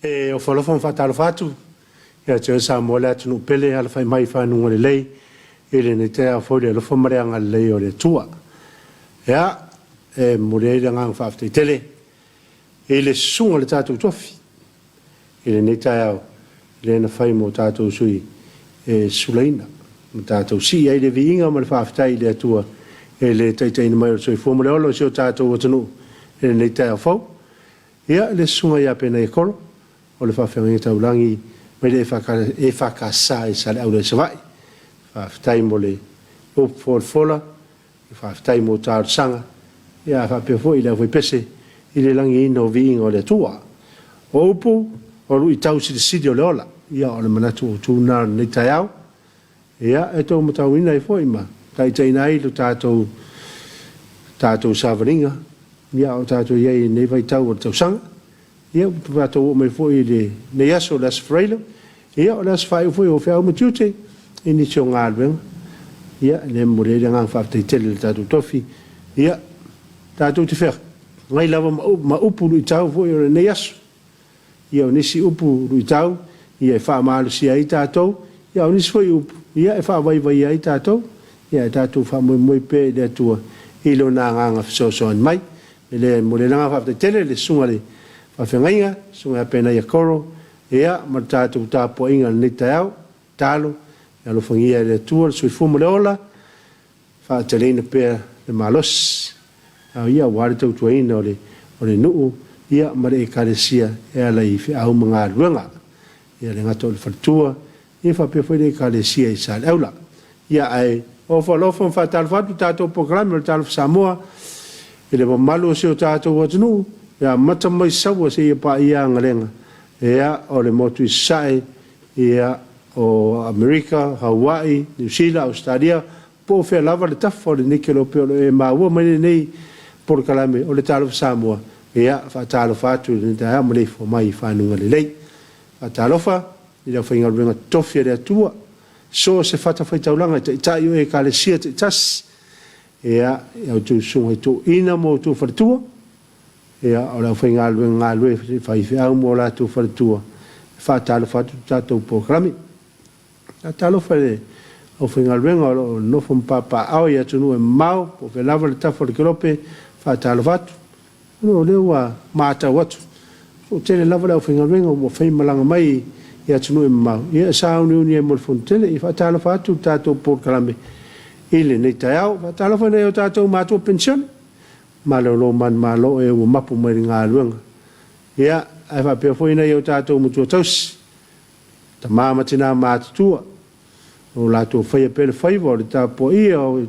E o falofon fatalofatu ya te Samoa le tunu pele ala fai mai fa nunga le lei ele ne te a fo le lo fomare anga le o le tua ya e mure le ngang fa te tele ele sunga le tatu tofi ele ne ta le na fai mo tatu sui e sulaina mo tatu si ai le vinga mo le fa tai le tua ele te te mai sui fomare lo so tatu o tunu ele ne ta fo ya le sunga ya pena e kolo o le whawhenga taulangi mai le EFKS sa le au le savai. Whawhetai mo le upfolfola, whawhetai mo tāru sanga, ia whawhepefo i le awhi pese i le langi ino viinga o le tua. O upu, o lui tau si le sidi o le ola, ia o le manatu o tūnara nei tai au, ia e tō matau ina i fo ima, tai teina i lu tātou savaringa, ia o tātou iei nei vai tau o le tau sanga, ia pato o mai foi le ne yaso las freilo ia o las fai foi o fea mo tute ini so ngalwen ia le mure le ngang fa te tele tatu tofi ia tatu te fer ngai lava ma upu lu tau foi o ne yaso ia o nisi upu lu tau ia fa malu si ai tatu ia o nisi foi upu ia fa vai vai ai tatu ia tatu fa mo pe de tua ilo na nganga so mai le mure ngang fa te tele le sunga a whengainga, sunga pena ia koro, ea, ma tātou tāpua inga ni tau, talo, ia lo whangia le tua, sui fumo le ola, wha te reina pēr le malos, ia wāre tau tua ina o le nuu, ia mare e kāresia, ea la i whi au mga ruanga, ia le ngata o le whatua, ia wha pia whaile e kāresia i sa le aula, ia ai, o whalofon wha talwhatu tātou programe o le Talofa Samoa, i le malu o seo tātou watanu, ia mata mai sawa se ia pa ia ngalenga ia o le motu sai ia o Amerika, Hawaii, New Zealand, Australia po fe lava le tafo le nikelo pe e maua mai nei por kalame o le Talofa Samoa ia fa talofa tu le ta mo le fo mai fa nunga le lei fa talofa ia fa inga venga tofia le tua so se fata fa taulanga ta io e kale sia tas ia o tu sunga tu ina mo tu fa tua ia o la whainga alue whai whiau mo la tu wharatua whatalofa tu tātou programi a talofa le o whainga aluenga o nofo mpapa au ia tunu e mau po whelava le tafo le kerope whatalofa tu no leo a maata watu o tele lava le o whainga aluenga o whai malanga mai ia tunu e mau ia sao ni uni e mo le fontele i whatalofa tu tātou programi ile nei tai au whatalofa nei o tātou mātua pensione malo lo man malo e o mapu mai ngā luanga. Ia, ai wha pia fwina i o tātou mutua tausi. Ta māma tina mātutua. O lātou whaia pele whaiva o le tāpua ia o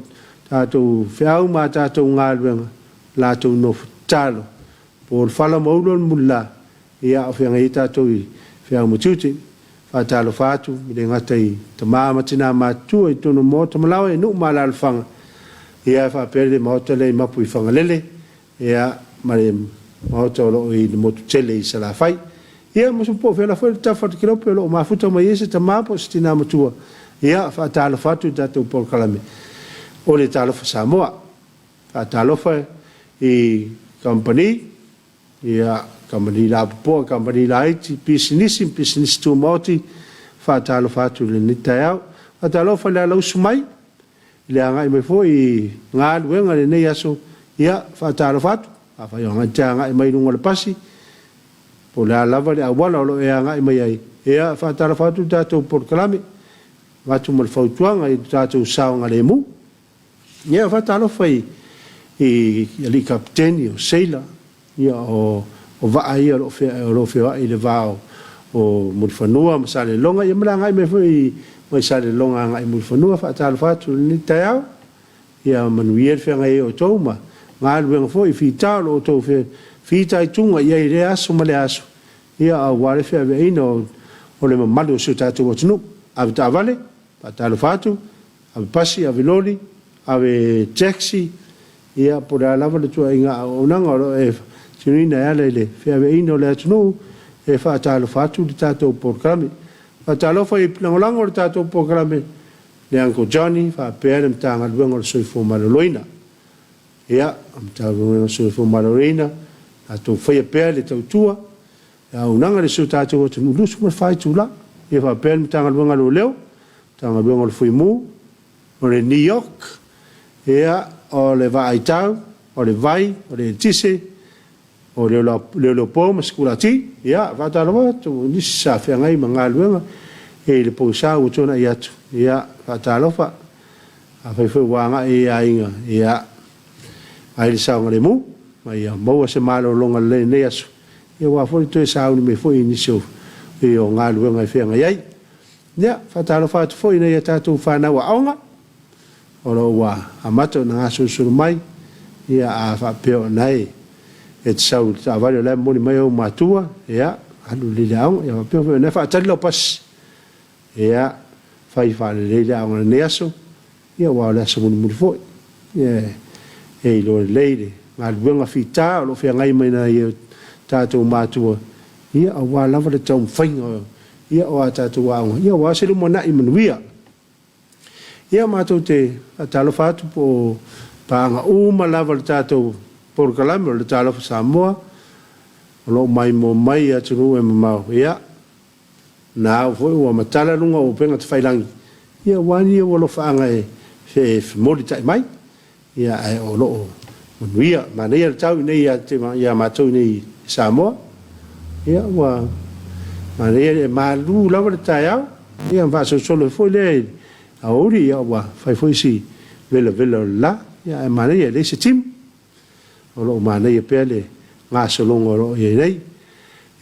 tātou whiau mā tātou ngā luanga. Lātou no talo. Po le whala maulon mula. Ia o whianga i tātou i whiau mututi. Wha tālo whātu, mi le ngata i ta māma tina mātua i tono mō tamalawa e nuk mā lalwhanga. Ia fa pele maota le mapu i whangalele, ia mare maota o loo i motu tele i sala fai. Ia masu po whela whela tawhatu kilope o loo mafuta mai ese ta mapo si tina matua. Ia fa talofa atu tatou por kalame. O le Talofa Samoa. Fa talofa i company, ia company la popoa, company la iti, business tu mauti, fa talofa atu le nitayau. Fa talofa le alau sumai, le anga i mai fo i ngā luenga le nei aso ia whaatalofa atu a whai o ngai te anga i mai runga le pasi po le alawa le awala o lo e anga i mai ai ia whaatalofa atu tātou por kalame watu mo le whautuanga i tātou saonga le mu ia whaatalofa i li kapteni o seila ia o waa ia o lo fea i le vao o mulfanua masale longa ia mara ngai mai fo i mai sale longa ngai mulfanua whaatalofa atu ni taiao ia manuia le whenga e o tau ma ngā luenga fo i whitao o tau whitai tunga ia i le aso ma le aso ia a wale whea vea ina o le mamalu o sio tātou o tunu ave ta vale whaatalofa atu ave pasi, ave loli ave taxi ia po le alawa le tua inga o nanga o e tinuina e ale le whea vea ina o le atunu e whaatalofa atu le tātou porkame whaatalofa i langolango le tātou porkame le Uncle Johnny fa pere mtanga luenga le soifo maloloina ia mtanga luenga le soifo maloloina a to fai pere le tautua au nanga le su tātou te nulusu ma whai tūla, ia whapel tanga luanga lo leo, tanga luanga lo fuimu, o le New York, ia o le Vaitau, o le Vai, o le Tise, o le Leopold ma Skulati, ia Talofa tu nisi sa whiangai ma ngā luanga, e le pousa o tōna i atu, ia Talofa, a whaiwhai wanga e a inga, ia ai le saunga le mu, ma ia maua se malo longa le ne asu, ia wafori toi sauni me foi iniso, e o ngā luanga i whianga iai, ia Talofa atu foi nei a tātou whanau a aonga, o lo wa amato na ngā susuru mai, ia a whapeo nei, e te sau ta vale o le moni mai o matua, ia anu le leaonga, ia whapeo whapeo nei whaatari lau pasi, ia whai whale le leaonga ne aso, ia wao le aso muni foi, ia e lo leire, ngā luanga whita, o lo whia ngai mai na ia tātou matua, ia a wā lava le tau mwhainga, ia o a tātou waonga, ia wā se lumo na i manuia, ia mātou te Talofa atu po pāanga uma lava le tātou Porokalame o le Talofa Samoa, o lo mai mo mai atu nu e mamau, ia, nā au foi ua matala lunga o penga te whailangi, ia wani o lo whaanga e mori tai mai, ia ai o lo manuia, ma nei al tau nei ia mātou nei Samoa, ia ua, ma nei e malu lava le tai au, ia mvasa solo foi le a ori ia wa fai foi si vela la ia e mana ia le se tim o lo mana ia pele ngā solongo ro ia nei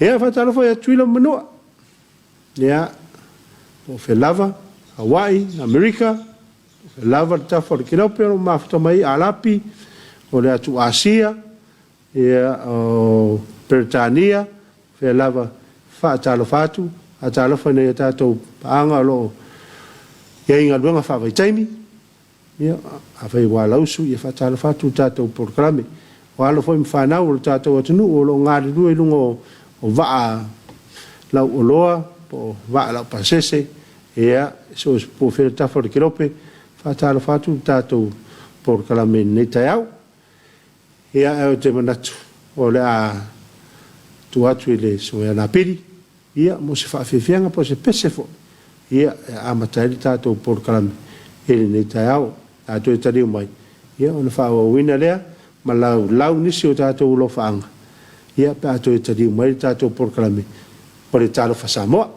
ia fa Talofa ia tuila manua ia o fe lava Hawaii Amerika fe lava tafa le kilope o mafuta mai alapi o le atu Asia ia o Britania fe lava fa Talofa atu a Talofa nei tātou paanga lo ia inga luanga whawai taimi, ia a whai wā lausu, ia Talofa atu tātou Porokalame. O alo fwoi mwhanau o tātou atunu, o lo ngāri rua ilunga o waa lau o loa, o waa lau pasese, ia, so po whera tafa o kirope, Talofa atu tātou Porokalame nei tai au, ia eo te manatu, o le a tu atu i le so ea nā piri, ia mo se whaafewhianga po se pese fo, ia a matai tātou Porokalame ele nei tai au tātou e tariu mai ia ona whaawawina lea ma lau nisi o tātou ulo whaanga ia tātou e tariu mai tātou Porokalame po le Talofa Samoa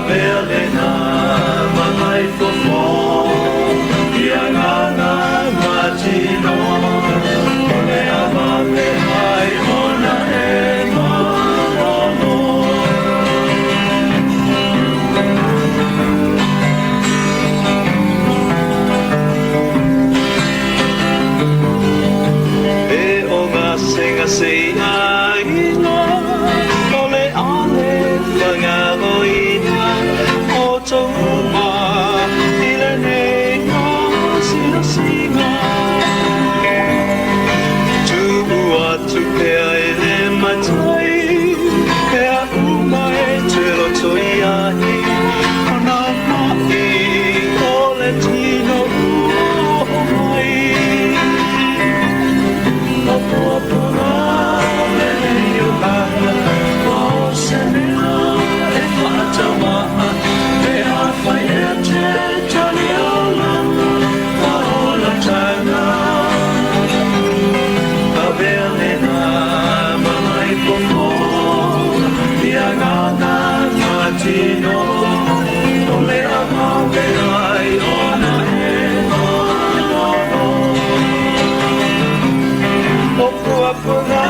Berliner matino o le amave ai ona e no o kua puna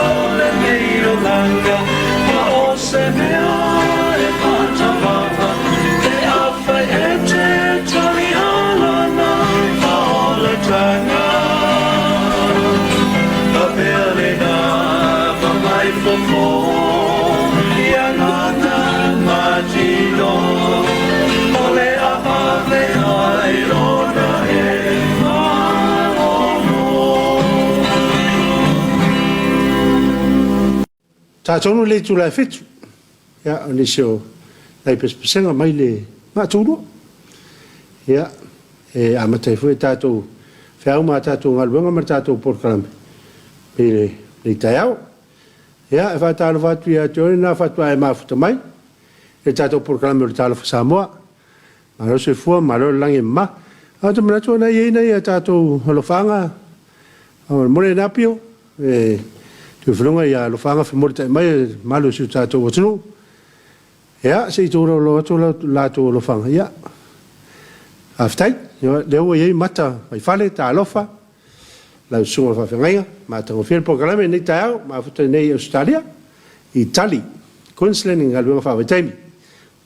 o le meiro langa ma o se mea e patawanga te awha e te tari alana ma o le tanga a pere na ma mai fofo ia ngana matino o le ahave ai rona e Ta tonu le tu la fitu. Ya, onisio lai pespesenga mai le maturu. Ya, amatai foi tato feauma tato ngalwenga mar tato porkalame. Pele le taiao. Ya, fa talo fatu ya tore na fatu ai mafuta mai. Le tato porkalame le Talofa Samoa. Malo se fua malo langi ma. Ata mana tona yeina ya tato holofanga. Mole napio. Tu whanonga ia lofanga whamorita mai malo siu tātou watunu. Ia, se i tōra lo atu lātou lofanga. Ia, awhtai, leo iei mata mai whale, tā alofa, lau sunga whawhengainga, mā tango whiri pokalame, nei tā au, mā whutai nei Australia, i Tali, Queensland, i ngaluanga whawetaimi.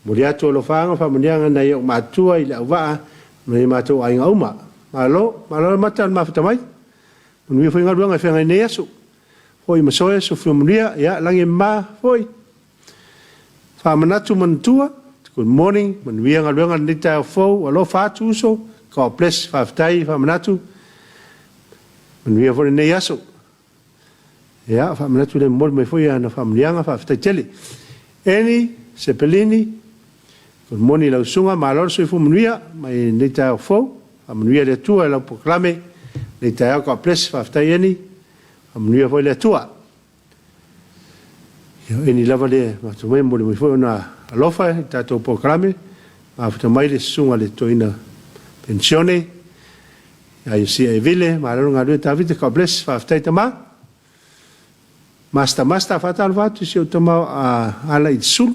Muri atu lofanga, whamonianga nei o mātua i le au waa, nei mātou ainga uma. Malo mata mā whutamai, munui whainga luanga whengai nei asu. Foi masoe so filmria ya langi ma foi fa manatu mantua good morning man wianga luanga nita fo alo fatu so ka bless fa tai fa manatu man wia for nei aso ya fa manatu le mol me foi ana familianga fa tai tele eni sepelini good morning la sunga malor so fu manuia mai nita fo fa manuia le tua la proclame nita ka bless fa tai eni Amunia foi le tua. Yo eni lava le ma tu mo le foi na alofa tato proclame ma futa mai le sunga le toina pensione. Ya si e vile ma lo ngadu ta vite ka bless fa ftai tama. Masta fatal vatu si utama ala itsul.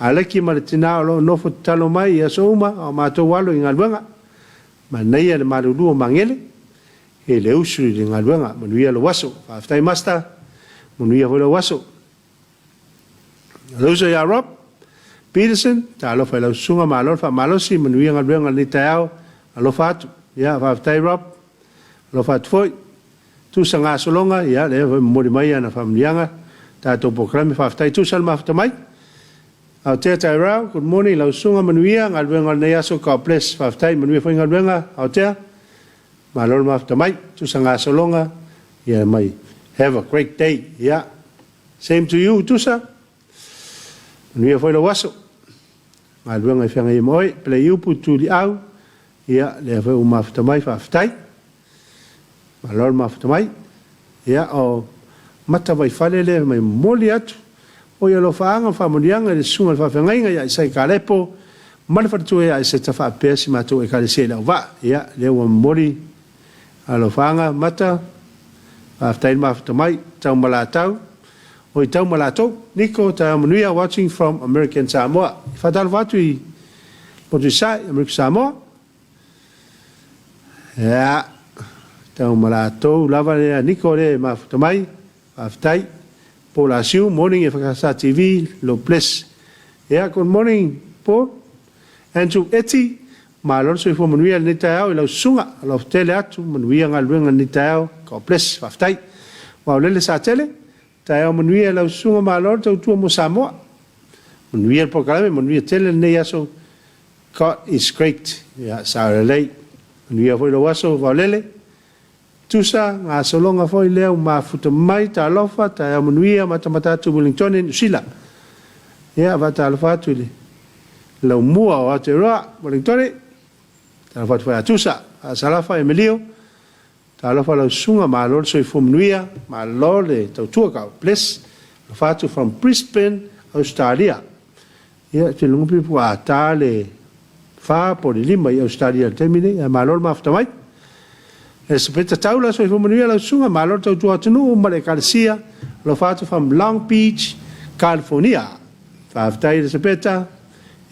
Ala ki ma le tina lo no fo talo mai ya soma ma to walo ingalwanga. Ma nei le malu mangele. E le usuri de ngaluanga manuia lo waso aftai masta manuia ho lo waso loso ya Rob Peterson talo fa lo sunga malor fa malosi manuia ngaluanga ni tao alo fatu ya aftai Rob lo fat foi tu sanga solonga ya le mo di mai na familianga tato program fa aftai tu sal mafta mai au te tai ra good morning lo sunga manuia ngaluanga ne aso ka bless fa aftai manuia fa ngaluanga au te Malor mafta mai, tu sanga solonga, yeah, mai. Have a great day, yeah. Same to you, tusa. Nui foi lo waso. Malwanga fanga i moi, play you put to the au, yeah, le foi mafta mai fa aftai. Malor mafta mai, yeah, o mata vai falele mai moli atu. O ia lo faanga fa monianga le sunga fa fanga ia sai kalepo. Mal fa tu ia se ta fa pesi ma tu e kale se la va, yeah, le wa moli alo fanga mata after mafta mai tau malatau o tau malato niko ta manuia watching from American Samoa fatal vatui potusai American Samoa ya tau malato lava le niko le mafta mai aftai polasiu morning EFKS TV lo bless ya good morning po Andrew Eti Malor so fo manuia ni tao lo sunga lo tele atu manuia ngaluanga ni tao ko bless faftai wa le sa tele tao manuia lo sunga malor to tu mo Samoa manuia proclame manuia tele ne yaso God is great ya sa le manuia fo lo waso wa lele tusa nga solonga fo le ma futa mai Talofa tao manuia mata tu Wellington in sila ya va Talofa tu le lo mua o te roa Wellington Talofa foi atusa a salafa Emilio Talofa lo sunga malor so ifumnuia malor le tautua ka bless lo fatu from Brisbane Australia ia te lungu pipu a tale fa por lima i Australia termine malor mafta mai e sepeta taula so ifumnuia lo sunga malor tautua tunu male kalsia lo fatu from Long Beach California fa aftai sepeta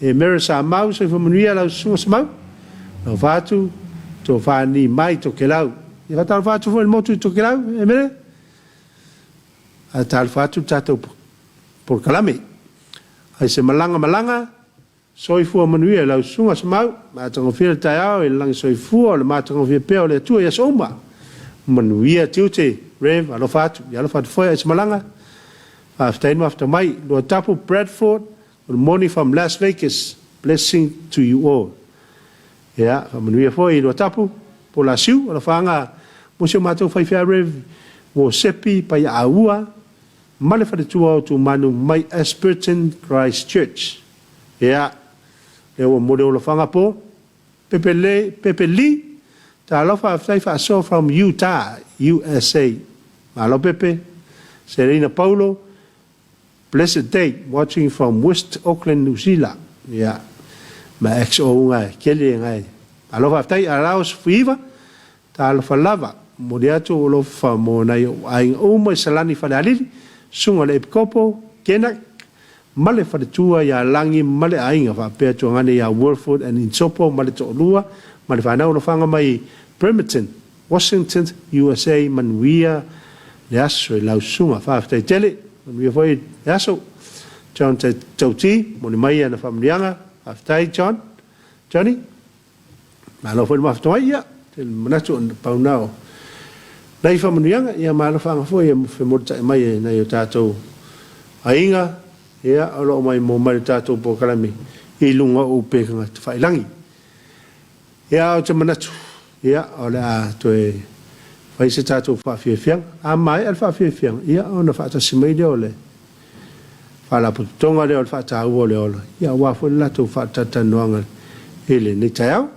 e mera sa mau so whamanuia lau sunga sa mau. Lau whātu, tō whāni mai tō ke lau. I whātau whātu fo e motu tō ke lau, e mere? A tālu whātu tātou por kalame. Ai se malanga, soifua manuia lau sunga sa mau, mātango whira tai au, e langi soifua, le mātango whira peo le atua, ia soma. Manuia tiute, rev, alo whātu, i alo whātu whaia, e se malanga. Whāwhtainu after mai, Lua Tapu Bradford, good morning from Las Vegas, blessing to you all. Ia, whamanuia whoi, Lua Tapu, po la siu, alo whaanga, mosio mātou whaiwhia rev, wo sepi, pai aua, male wharetua o tu manu mai Asperton Christ Church. Ia, e o mole o la whanga po, Pepe Lee, ta alofa whai whaaso from Utah, USA. Alo Pepe, Serena Paulo, blessed day, watching from West Auckland, New Zealand. Yeah. Ma ex-o ngai, kele ngai. Alofa whai araos fuiva, ta alofa lava, moriato olofa mo nai aing o mai salani whale alili, sunga le epikopo, kenak, male wharetua ia langi, male ainga whapea tuangane ia Wolford and Insopo, male to olua, male whanau no whanga mai Bremerton, Washington, USA, manuia, le aso e lau sunga, whawhtai tele, manuia whoi le aso, John te tauti, moni mai ana whamrianga, whawhtai John, Johnny, malo whoi mawhtai ia, te manatu on paunao, nei whamanuianga, ia malo whanga whoi, ia mwhemorita mai e nei o tātou ainga, ia alo mai mo mai tātou po kalami, i lunga o pekanga te whailangi. Ia o te manatu, ia o le a toe whai se tātou whawhiawhiang, a mai al whawhiawhiang, ia o na whaatasima i leo le, whalaputonga leo le whaatahua leo le, ia wafo le lato whaatatanuanga ele ni taiau,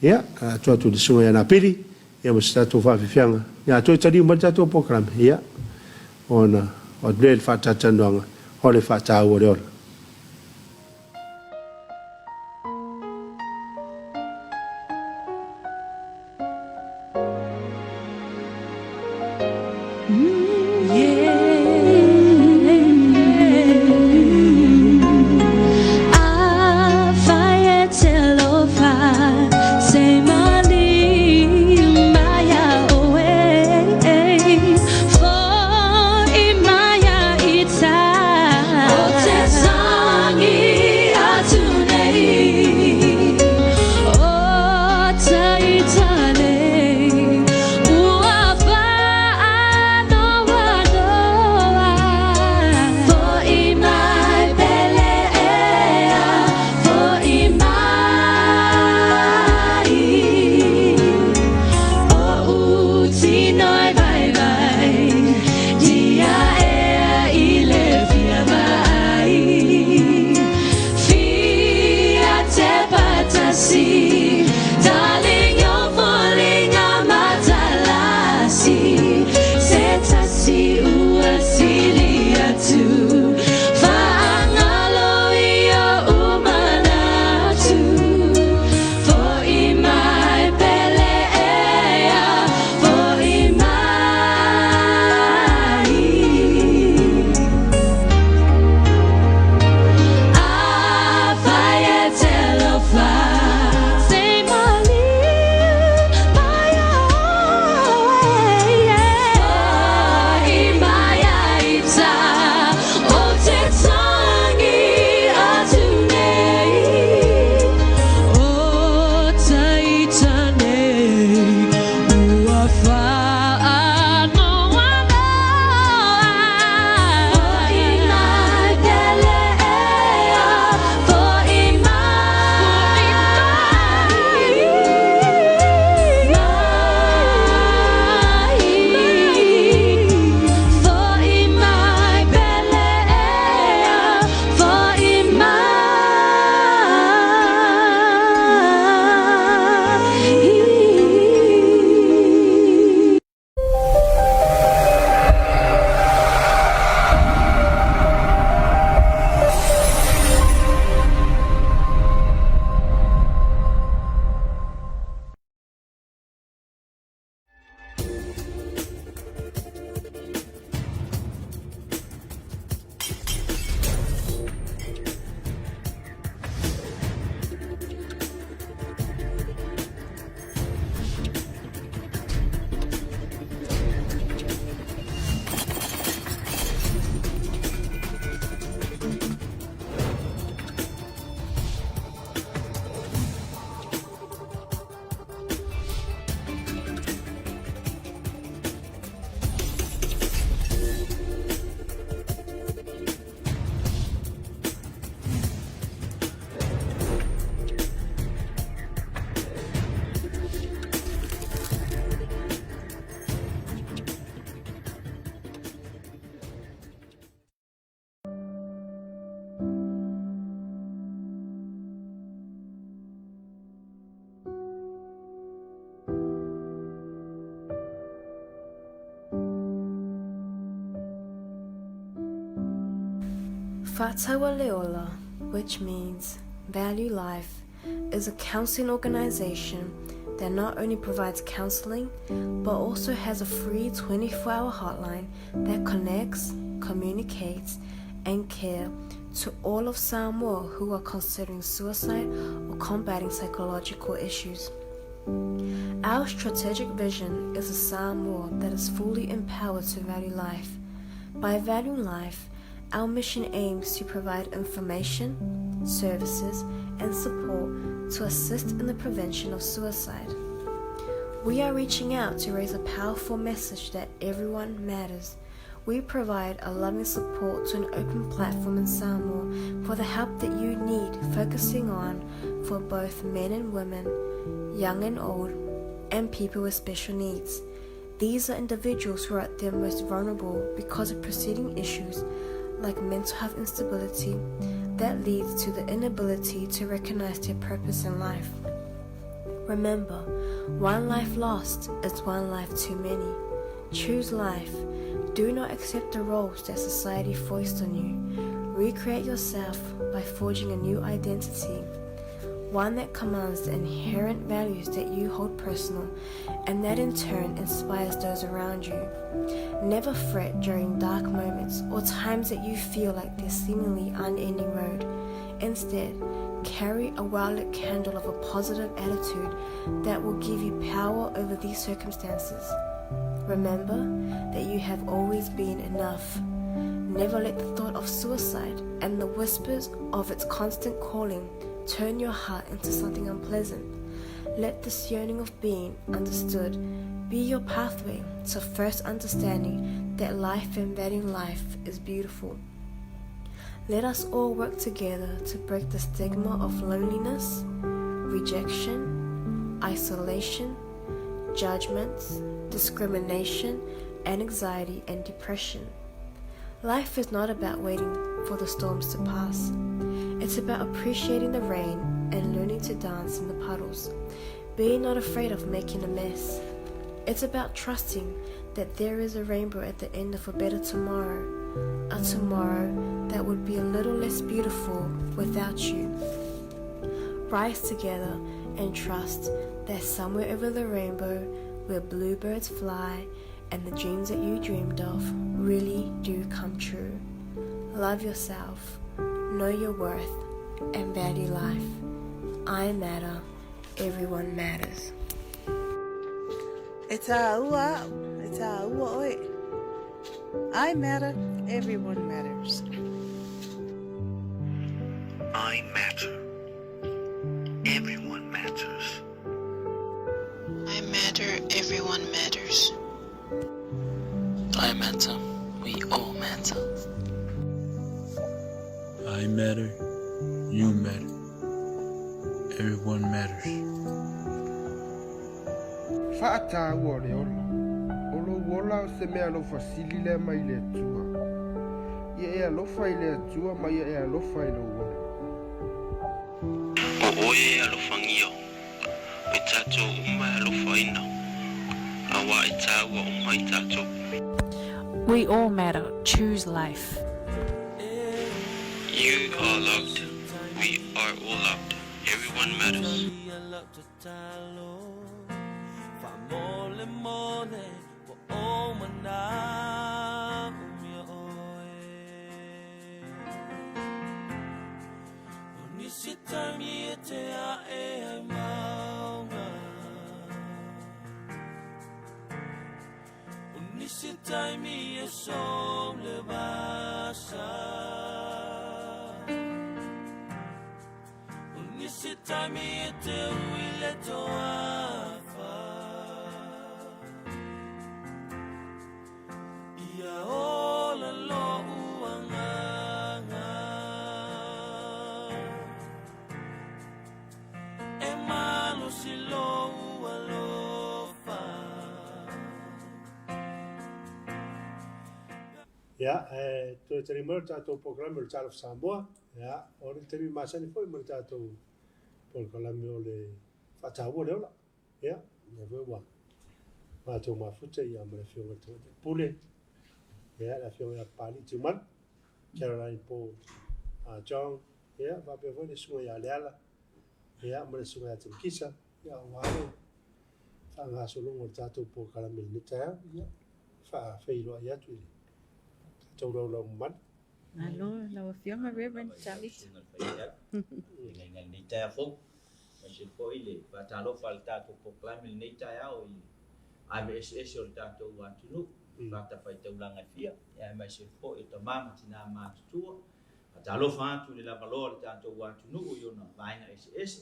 ia a tuatu le sunga ia na piri, ia mo se tātou whawhiawhianga, ia toi tariu mai tātou po kalami, ia o na o le whaatatanuanga, o le whaatahua leo le. Yes. Fatawa Leola, which means Value Life, is a counseling organization that not only provides counseling but also has a free 24-hour hotline that connects, communicates, and care to all of Samoa who are considering suicide or combating psychological issues. Our strategic vision is a Samoa that is fully empowered to value life. By valuing life, our mission aims to provide information, services, and support to assist in the prevention of suicide. We are reaching out to raise a powerful message that everyone matters. We provide a loving support to an open platform in Samoa for the help that you need, focusing on for both men and women, young and old, and people with special needs. These are individuals who are at their most vulnerable because of preceding issues like mental health instability that leads to the inability to recognize their purpose in life. Remember, one life lost is one life too many. Choose life. Do not accept the roles that society foists on you. Recreate yourself by forging a new identity, one that commands the inherent values that you hold personal and that in turn inspires those around you. Never fret during dark moments or times that you feel like there's seemingly unending road. Instead, carry a well-lit candle of a positive attitude that will give you power over these circumstances. Remember that you have always been enough. Never let the thought of suicide and the whispers of its constant calling turn your heart into something unpleasant. Let this yearning of being understood be your pathway to first understanding that life and valuing life is beautiful. Let us all work together to break the stigma of loneliness, rejection, isolation, judgments, discrimination, and anxiety and depression. Life is not about waiting for the storms to pass. It's about appreciating the rain and learning to dance in the puddles, being not afraid of making a mess. It's about trusting that there is a rainbow at the end of a better tomorrow, a tomorrow that would be a little less beautiful without you. Rise together and trust that somewhere over the rainbow where bluebirds fly and the dreams that you dreamed of really do come true. Love yourself, know your worth, and value life. I matter, everyone matters. Eta ua oi. I matter, everyone matters. I matter. Everyone matters. I matter, everyone matters. I matter, we all matter. I matter, you matter. Everyone matters. Fata wole ola. Olo wola se me alo fasili le mai le tua. Ye alo fai le tua mai ye alo fai le wola. O oe alofangio. E tato uma alofaina. Awa e tawa uma e tato. We all matter. Choose life. You are loved. We are all loved. Everyone matters. Ya, tu terima tato program el Talofa Samoa. Ya, ora temi masani foi mo tato program ole fatawo le ola. Ya, ne vewa. Ma to ma futa ya mo le fionga to pule. Ya, la fionga pali tuman. Caroline Paul John ia va pe foi le sunga ya leala ia mo le sunga te kisa ia wale fa nga solo mo tato po kala me ni ta ia fa feilo ia tu le tau lo man Alo, la fiona Reverend Chavit. Ngai ni ta fo ma se foi le va Talofa le tato po kala me ni ta o i IBSS o tato wa tunu va ta pai tau langa fia ia ma se foi to mama tina ma tu Talofa tu le la valor tato wa tunu o yo na vaina SS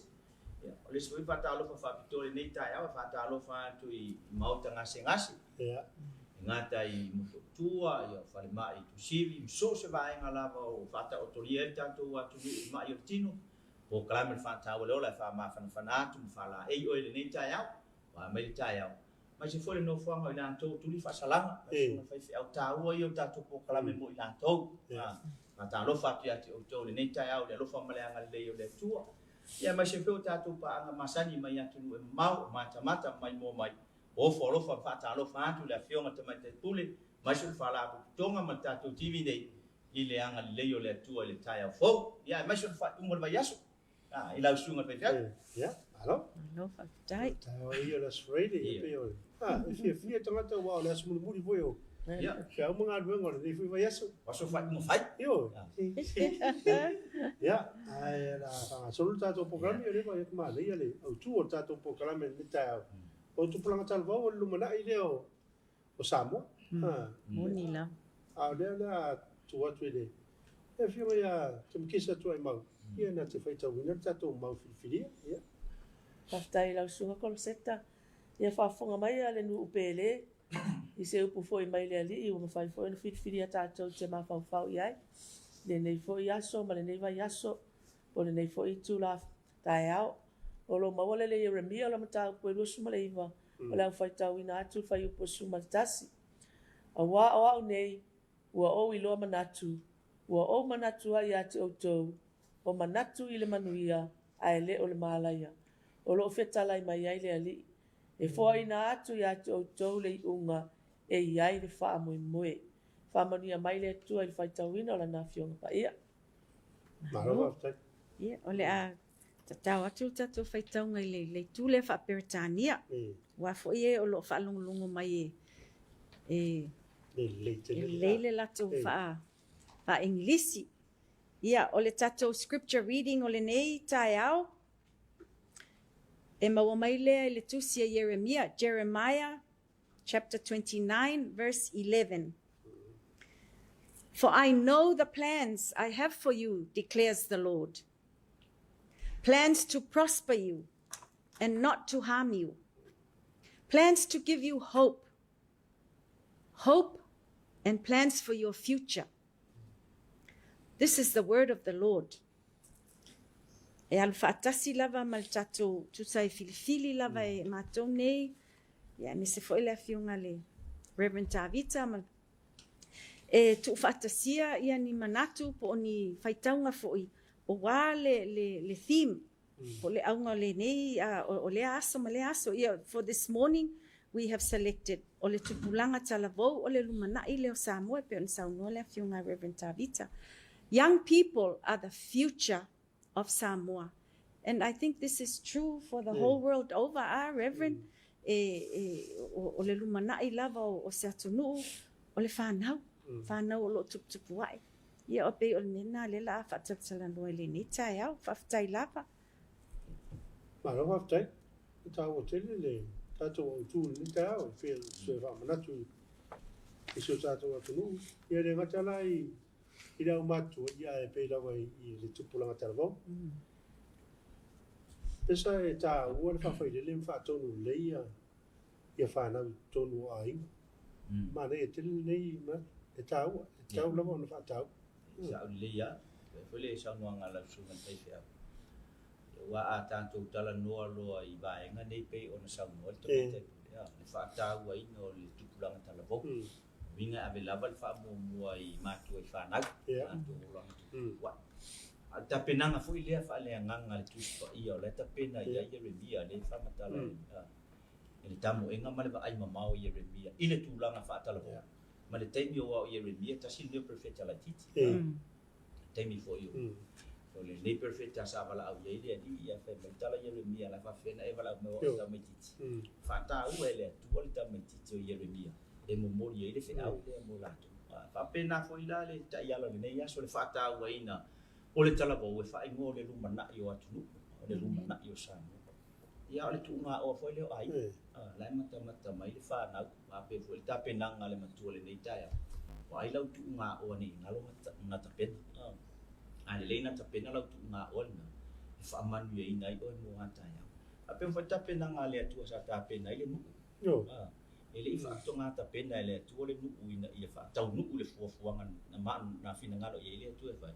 ya le sui fa Talofa fa pitole ni ta ya fa Talofa tu i mauta ngase ya ngata i mutua ya fa le mai tu sivi so se vai ngala o fa ta otolie tato wa tunu i mai tino po kala fa ta o la fa ma fa na tu fa la e o le ni ta ya wa mai ta ya ma se foi no fa ngoi na to tu li fa salama so fa fi au ta o yo tato po kala me mo ina to Talofa tu ya o le nei tai au le lofa male anga le o le tua ia ma se feu tatu pa anga masani mai atu e mau mata mai mo mai o fo lofa fa Talofa tu le fionga te mai te pule ma se fa la tonga ma tatu TV nei i le anga le o le tua le tai au fo ia ma se fa un mo yaso i la sunga pe ya alo Lofa tai. tau ia la Friday pe o fia tangata wa le smu muri foi o ya Siapa mengadu ngor ni fui yaso. Paso fa mo fai Yo. Ya, ai la solo tato program yo le vai ma le le o tu o tato program ni ta. O tu planga tal va o lumana ile o Samoa. Monila. Le tu atu ile. E fio ya tum kisa tu ai mau. Ia na te fai tau ina tato mau fili ya. Pastai la sunga kon seta. Ia fa fonga mai ale nu upele. I se upu foi mai le ali i o mawhai foi no whitwhiri a tātou te mawhau iai. Le nei foi aso, ma le nei vai aso, po le nei foi tu la tae au. O lo mawale le Yeremia o la matau koe rusu ma le iwa, o le au whai tau ina atu whai upo su ma tasi. A wā o au nei, ua o i loa manatu, ua o manatu ai ati o tau, o manatu i le manuia, a e le o le maalaia. O lo whetalai mai ai le ali, e foi na atu ya to le unga e iai le fa moe fa mania mai le tu ai fai tawina la na fiona pa ia Malo fa Ia, ole a tatau atu tatu fai taunga le tu le fa peritania. Wa fo ie o lo fa longo mai le la tu fa Englisi. Ia, ole tatu scripture reading ole nei tai au. E maua mai lea le tusia Jeremiah chapter 29 verse 11. For I know the plans I have for you, declares the Lord. Plans to prosper you and not to harm you. Plans to give you hope. Hope and plans for your future. This is the word of the Lord. E alfaatasi lava mal tatou tusai filifili lava e matou nei ia me se foi le afionga le Reverend Tavita mal e tu faatasia ia ni manatu po ni faitaunga foi o wā le theme po le aunga le nei o le aso ma le aso ia for this morning we have selected o le tupulanga talavou o le lumanai le o Samoa pe on saunua le afionga Reverend Tavita. Young people are the future of Samoa. And I think this is true for the whole world over. Reverend, o le lumanai lava o se atunu, o le whanau o lo tupu ai. Ia o pe o le nena le la whatatala noe le ne tai au, whaftai lava. Malo whaftai, ta o tele le, tato o tu ni tai au, whia sue whamanatu i seo tato atunu. Ia le ngatala I rau matu ia e pei lawa I le tupulanga talavau. Pesa e tā ua le whawhai le lem whaatonu leia ia whanau tonu a inga. Mana e tele nei ma e tā ua, e tau lawa ona whaatau. Sa leia, e whele e saunuanga la sungan tei whiau. Wa a tātou tala noa loa I vaenga nei pei ona saunua le whaatau a inga o le tupulanga talavau. Vinga ave lava fa mo I matu I whanau. Matu orang. Wa. Ta penanga fo ile fa le nganga le tupa I o le ta pena ia Yeremia le fa matala. Ele tamu enga male ai mamau Yeremia. Ile tulanga fa tala. ma le taimi o Yeremia tasi le profeta la titi taimi fo yo o le profeta sa vala au ye le ali ia fe tala Yeremia la fa fena e vala mo ta mai titi fa ta u ele tu o ta mai titi o Yeremia e mo mo ye le fe au le mo la tu fa pena fo ila le ta ia le nei aso le fa ta u ina o le tala bo e fa i mo le luma na yo atu o le luma na yo sa ia o le tu nga o fo le ai la mata mai le fa na a pe fo ta pena nga le matu le nei ta ya o ai lau tu nga o ni ngalo na ta pena ai le na ta pena lau tu nga o na e fa manu ye ina i o mo ata ya a pe fo ta pena nga le tu sa ta pena ile nu yo ele fa to nga ta pena le tu le nu ina ia fa ta nu le fo fo nga na ma na fina ngalo ye le tu e fa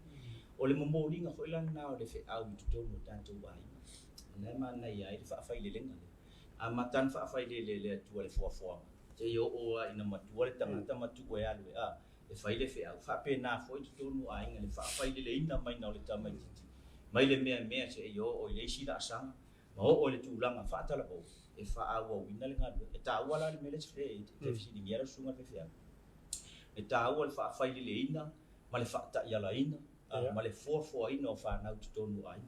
o le mo ri nga fo ila na o le fe au tu to mo tanto wai na ma na ia i fa fa ile le nga a matan fa fa ile le tu le fo fo te yo o ina matu le tanga matu ko ya le e fa ile fe au fa pe na fo tu to no ai nga le fa ile le ina mai na le tama titi mai le me se yo o ile si da sang ma o le tu langa fa ta la bo e fa au o ina le nga e ta wala le mele fe te si ni mera sunga fe fe e ta o le fa ile le ina ma le fa ta ya la ina ma le fo ina o fa na tu to no ai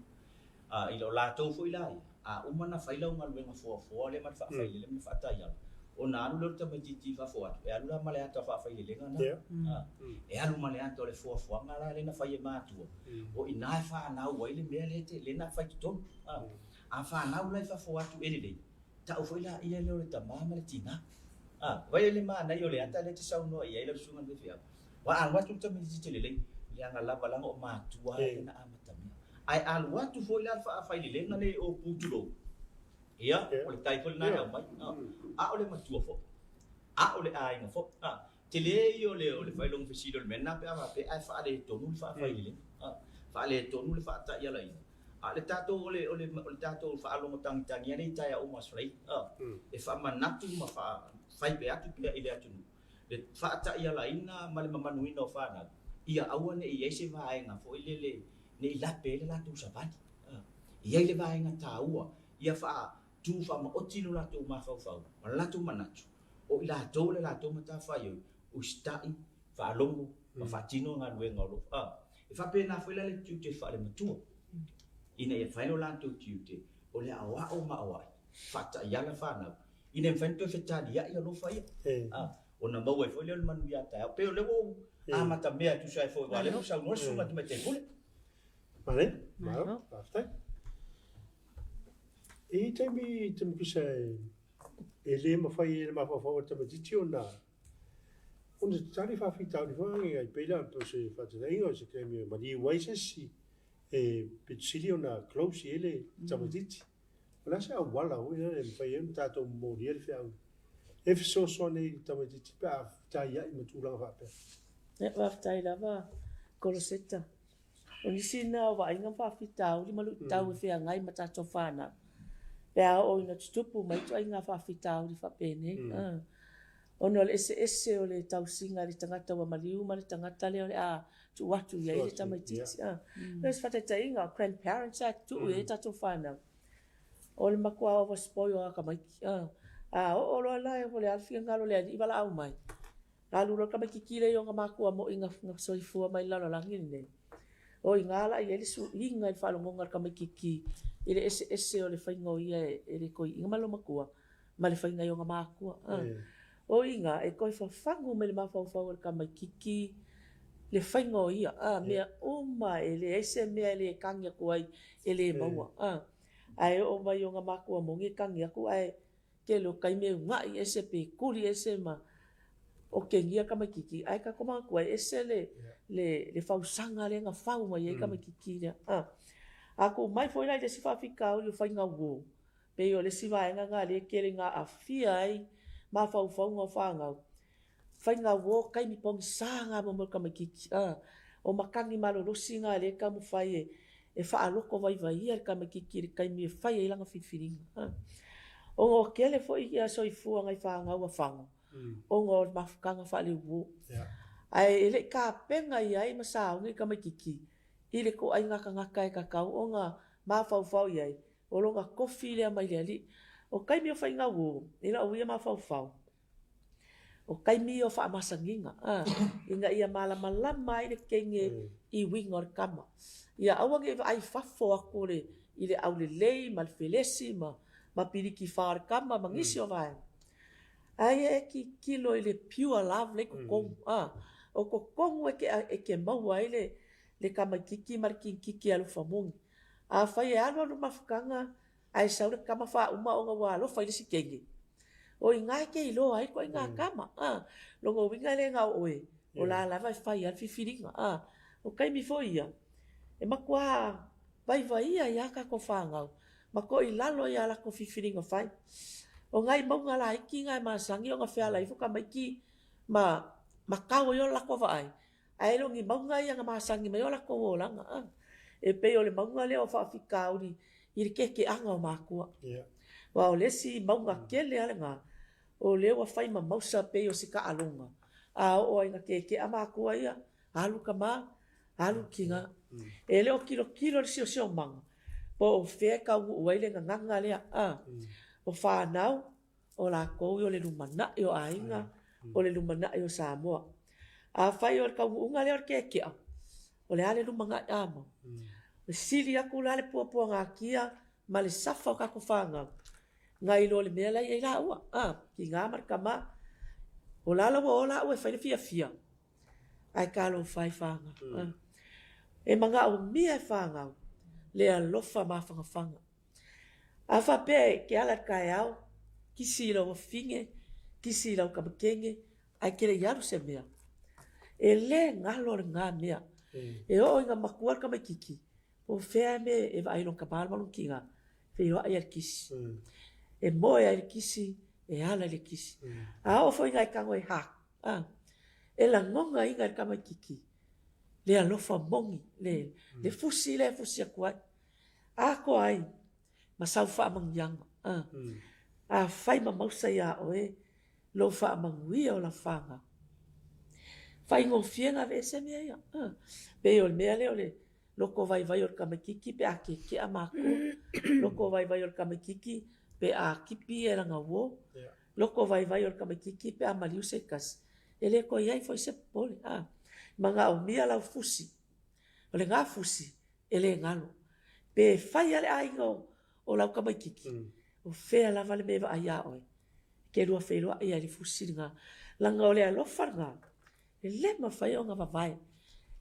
i lo la to fo ila a umana fa ila unga luenga fo le ma fa ile le fa ta ya o na alu le tama titi fa fo e alu la male ata fa ile le nga na e alu male ata le fo nga le na fa ye ma tu o ina fa na o ile me le te le na fa to a fa na u le fa fo atu ele le ta o fo ila ia le le tama ma le tina vai le ma na yo le ata le te sa no ia ile sunga le fia wa an wa tu tama titi le nga la bala o ma tu wa na amata ai alu atu fo ila fa ile nga le o putulo ia o le tai fo na mai a o le matua fo a o le ai na fo te le o le fai long fesido le mena pe ai fa le tonu fa ile fa le tonu le fa ta ia la ina a le tato o le tato fa lo motang tangia nei tai o masrei e fa manatu ma fa fai be atu pe ile atu le fa ta ia la ina ma le mamanuina o fa na ia aua ne ia se vai nga fo ile le ne la pe le la tu sabati ia ile vai nga taua ia fa tu fa ma otino la tu ma fa ma la tu manatu o ila to le la to mata fa yo o stai fa longo ma fa tino nga lue ngolo e fa pe na fo le tu te fa le matu ina e fa lo la tu te o le awa o ma awa fa ta ya la fa na ina fa to fe ta dia ia lo fa ia o na mo e fo le manu ya ta pe le wo mata me tu sai fo vale no sa no su ma tu me te pule vale basta e temi que sai ele ma fai ele ma fa fa te tio na onde tari fa fita di fa ai pela to se fa te ingo se che mi ma di wise si e pizzilio na close ele tamatiti la sa wala o ele fai un tato mo di ele fa e so nei tamatiti pa ta ia i tu la fa pe e va tai lava colosetta oni sina wa inga fa fita o malu tau fe ngai mata to fana pe a o ina tupu mai to inga fa fita o fa pene ono le ese o le tau singa le tangata wa maliu ma le tangata le a tu watu ia ile tamaititi les fa te inga grandparents at tu e tato fana o le makua o spoil ka mai o lo la e le alfi ngalo le i bala au mai la lu ka mai kikile yo makua mo inga soifua mai la la ngine o ingala ia le su inga fa lo ngonga ka mai kiki ile ese o le faingo ia e le koi inga malo makua ma le fainga yo makua o inga e koi fa fangu me le mafa fa ka mai kiki le faingo ia me uma ele ese me le kanga ko ai ele maua ai o mai yo makua mo ngi kanga ko ai ke lo kai me ngai ese pe kuli ese ma o ke ngia ka mai kiki ai ka koma ko ese le fausanga le nga fau mai ka mai kiki aku mai foi lai de si fa fika o fa nga wo pe yo le si va nga le ke le nga afia ai ma fau nga fa nga fa nga wo kai mi pong sanga mo ka mai kiki o makangi malo lo singa le ka mo fa e fa aloko vai vai ka mai kiki kai mi fa ia langa fitfiri o ngo ke le foi ia so i fu nga fa nga wa fa o ngo mafukanga fa le wo ai ele ka penga ia i masa ngi ka mai kiki ile ko ai ngaka ngaka e kakau o nga mafau fau ia o longa kofi le mai le ali o kai mi fa nga wo ila o ia mafau fau o kaimi o whaamasanginga. Inga ia malama i le kenge i winga o le kama. Ia awange ai fafo ako le i le au le lei, ma le felesi, ma piriki whaare kama, ma ngisi o vai. Ai ki kilo i le pure love le kukongu. O kukongu e ke maua i le kama kiki, ma le kiki alu whamungi. A whai e alo mafukanga, ai sau le kama wha uma o ngā walo, whai le si kenge. O i ngai ke ilo ai ko i ngā kama. Longo winga le ngā oe. O la lava i whai alfi whiringa. O kai mi fo ia. E makua vai ia ia ka ko whangau. Mako i lalo ia la ko whiringa whai. O ngai maunga la iki ngai masangi o ngā whiala i fuka maiki ma kau i o la ko vai. Ai longi maunga ia ngā masangi mai o la ko o langa. E pe o le maunga le o whaafika uri i le keke anga o mākua. Wa o lesi maunga kele ale ngā. O leo a whai ma mausa pe o se ka alonga. A o inga keke a mākua ia. Alu ka mā, alu kinga. E leo kilo le sio manga. Po o whea ka uaile ngā nganga lea. O whanau, o la kou o le lumana i o ainga, o le lumana i o Samoa. A whai o le kaunga leo keke a. O le ale lumanga i ama. Le sili aku la le puapua ngā kia, ma le safa o kako whanga. Ngā ilo le mea lai e la ua. Ki ngā marika mā. O lala wa o la ua e whaile fia. Ai ka lo whai whanga. E manga o mia e whanga. Le alofa mā whanga. A whape ke ala kai au. Kisi ila wa finge. Kisi ila o kamakenge. Ai kere yaru se mea. E le ngalo le ngā mea. E o inga makuar kamakiki. O whea me e wa ailon kapal malung ki ngā. Whio ai al kisi. E moe ai kisi, e ala le kisi. A o fo inga i kango e hak. E la ngonga inga i kama kiki. Le alofa mongi. Le fusi a kuai. A ko ai. Ma sau wha amang yanga. A whai ma mausa ia o e. Lo wha amang wia o la whanga. Whai ngō whienga ve se mea ia. Pe o le mea leo le. Loko vai o kama kiki pe a keke a mako. Loko vai o kama kiki pe a kipi e ranga wo. Loko vai o kama kiki pe a maliu se kas. Ele ko iai foi se pole. Manga o mia lau fusi. O le ngā fusi. Ele ngalo. Pe whai ale ainga o lau kama kiki. O whea lava le mewa aia oe. Ke rua whairua ia li fusi ngā. Langa o le alofa ngā. E le ma whai o ngā wawai.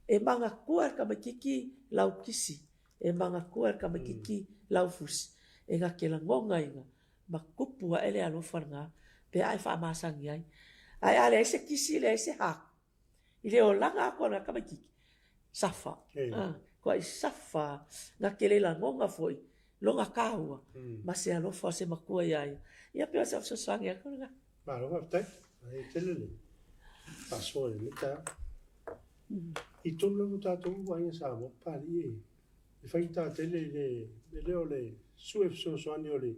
E manga kua kama kiki lau kisi. E manga kua kama kiki lau fusi. E ngā ke la ngonga inga. Ma kupua ele alofa ngā. Pe ai wha amasangi ai. Ai ale ese kisi le ese hak. Ile o langa ako na kama kiki. Safa. Kua i safa. Ngā ke le la ngonga foi. Longa kaua. Ma se alofa se makua iai. Ia pia sa sangi ako nga. Ma ronga tai. Ai telele. Pasoi le ta. I tonu langu tātou ua inga Samoa pari e. I whai tā tele le leo le suef soani o le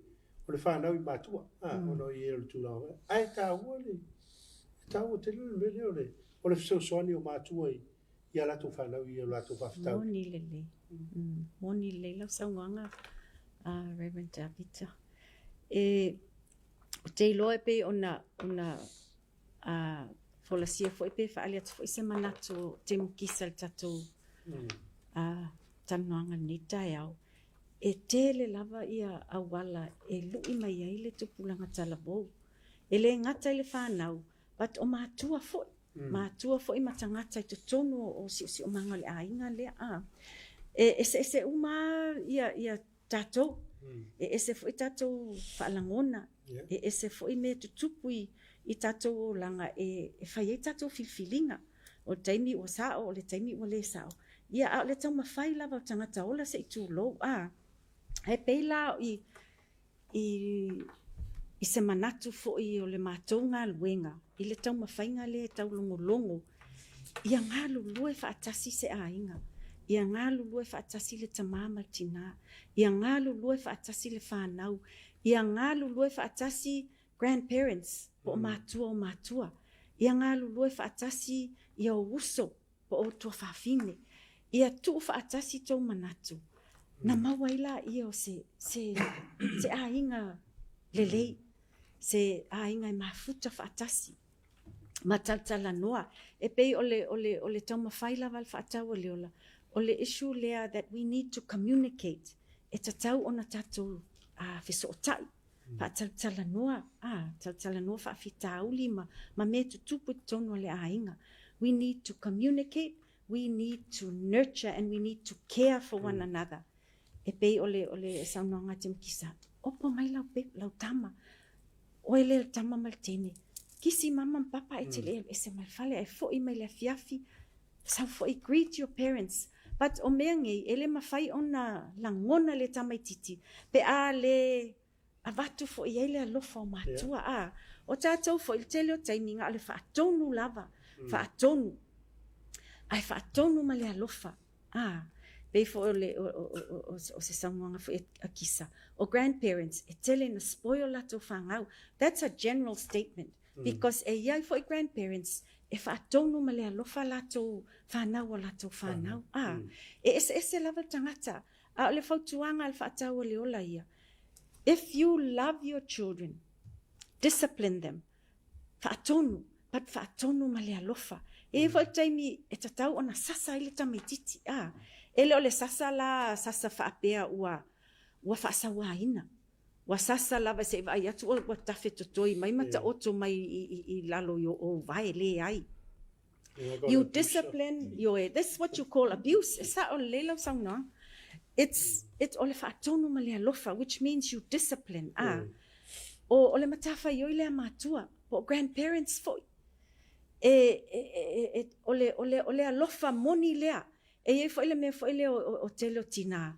whanau i mātua. Ono i e le tūrao. Ai tā ua le. Tā ua tele le leo le. O le soani o mātua i a latu whanau i a latu whawhtau. Moni lele. Moni lele lau saunganga. Reverend Davita. O te iloa pe ona Folasia foi pe fa alia foi se manatu te mukisa le tatou tanoanga ni tai au. E tele lava ia awala e lui mai ai le tupulanga talabou. E le ngata le whanau, but o mātua foi. Mātua foi matangata i tonu o si o manga le ainga le a. E se uma ia tatou. E se foi tatou whaalangona. E se foi me tutupui i tatou langa e whai e tatou filfilinga o taimi o sao o le taimi o le sao. Ia au le tau mawhai lava o tangata ola se i tūlou. He peila i se manatu fo i o le mātou ngā luenga. I le tau mawhainga le tau longo. Ia ngā lulue whaatasi se ainga. Ia ngā lulue whaatasi le tamama tina. Ia ngā lulue whaatasi le whanau. Ia ngā lulue whaatasi grandparents po mātua. Ia ngā lulue whaatasi ia o uso po o tua whawhine. Ia tu whaatasi tau manatu. Na mawaila ia o se ainga lelei. Se ainga i mafuta whaatasi. Mataltala noa. E pei ole taumawhai lava le whaatau le ola. Ole issue lea that we need to communicate. E tatau ona tatou whiso o tai. Taltala noa. Taltala noa whaafita uli ma me tutupu tono le ainga. We need to communicate. We need to nurture and we need to care for one another. E pei ole saunanga te mkisa. Opo mai lau tama. Oele tama maltene. Kisi mama papa e te leo ese malfale. E fo i mai le fiafi. Sau fo i greet your parents. But o mea ngei, ele mawhai ona langona le tamaititi. Pe a le avatu fo i ele alofa o matua. O tātou fo i te leo taiminga ale whaatonu lava. Whaatonu. Ai whaatonu ma le alofa. Pei fo o se saunga fo a kisa. O grandparents, e tele na spoil lato whangau. That's a general statement. Because e iai fo i grandparents, e whaatonu ma le alofa lato whanau o lato whanau. E ese lava tangata. A le whautuanga al whaatau o le ola ia. If you love your children, discipline them. Whaatonu, but whaatonu ma le alofa. E fo taimi e tatau ona sasa ile tamaititi. Ele ole sasa la sasa whaapea ua whaasawa ina. Wa sasa lava se vai atu o tafe totoi mai mata oto mai I lalo yo o vai le ai. You discipline this is what you call abuse. Esa o lelo sauna. It's ole whaatonu ma le alofa, which means you discipline. O ole matafa yo ile matua. Po grandparents fo ole alofa moni lea. E fo ile me fo ile o telo tina.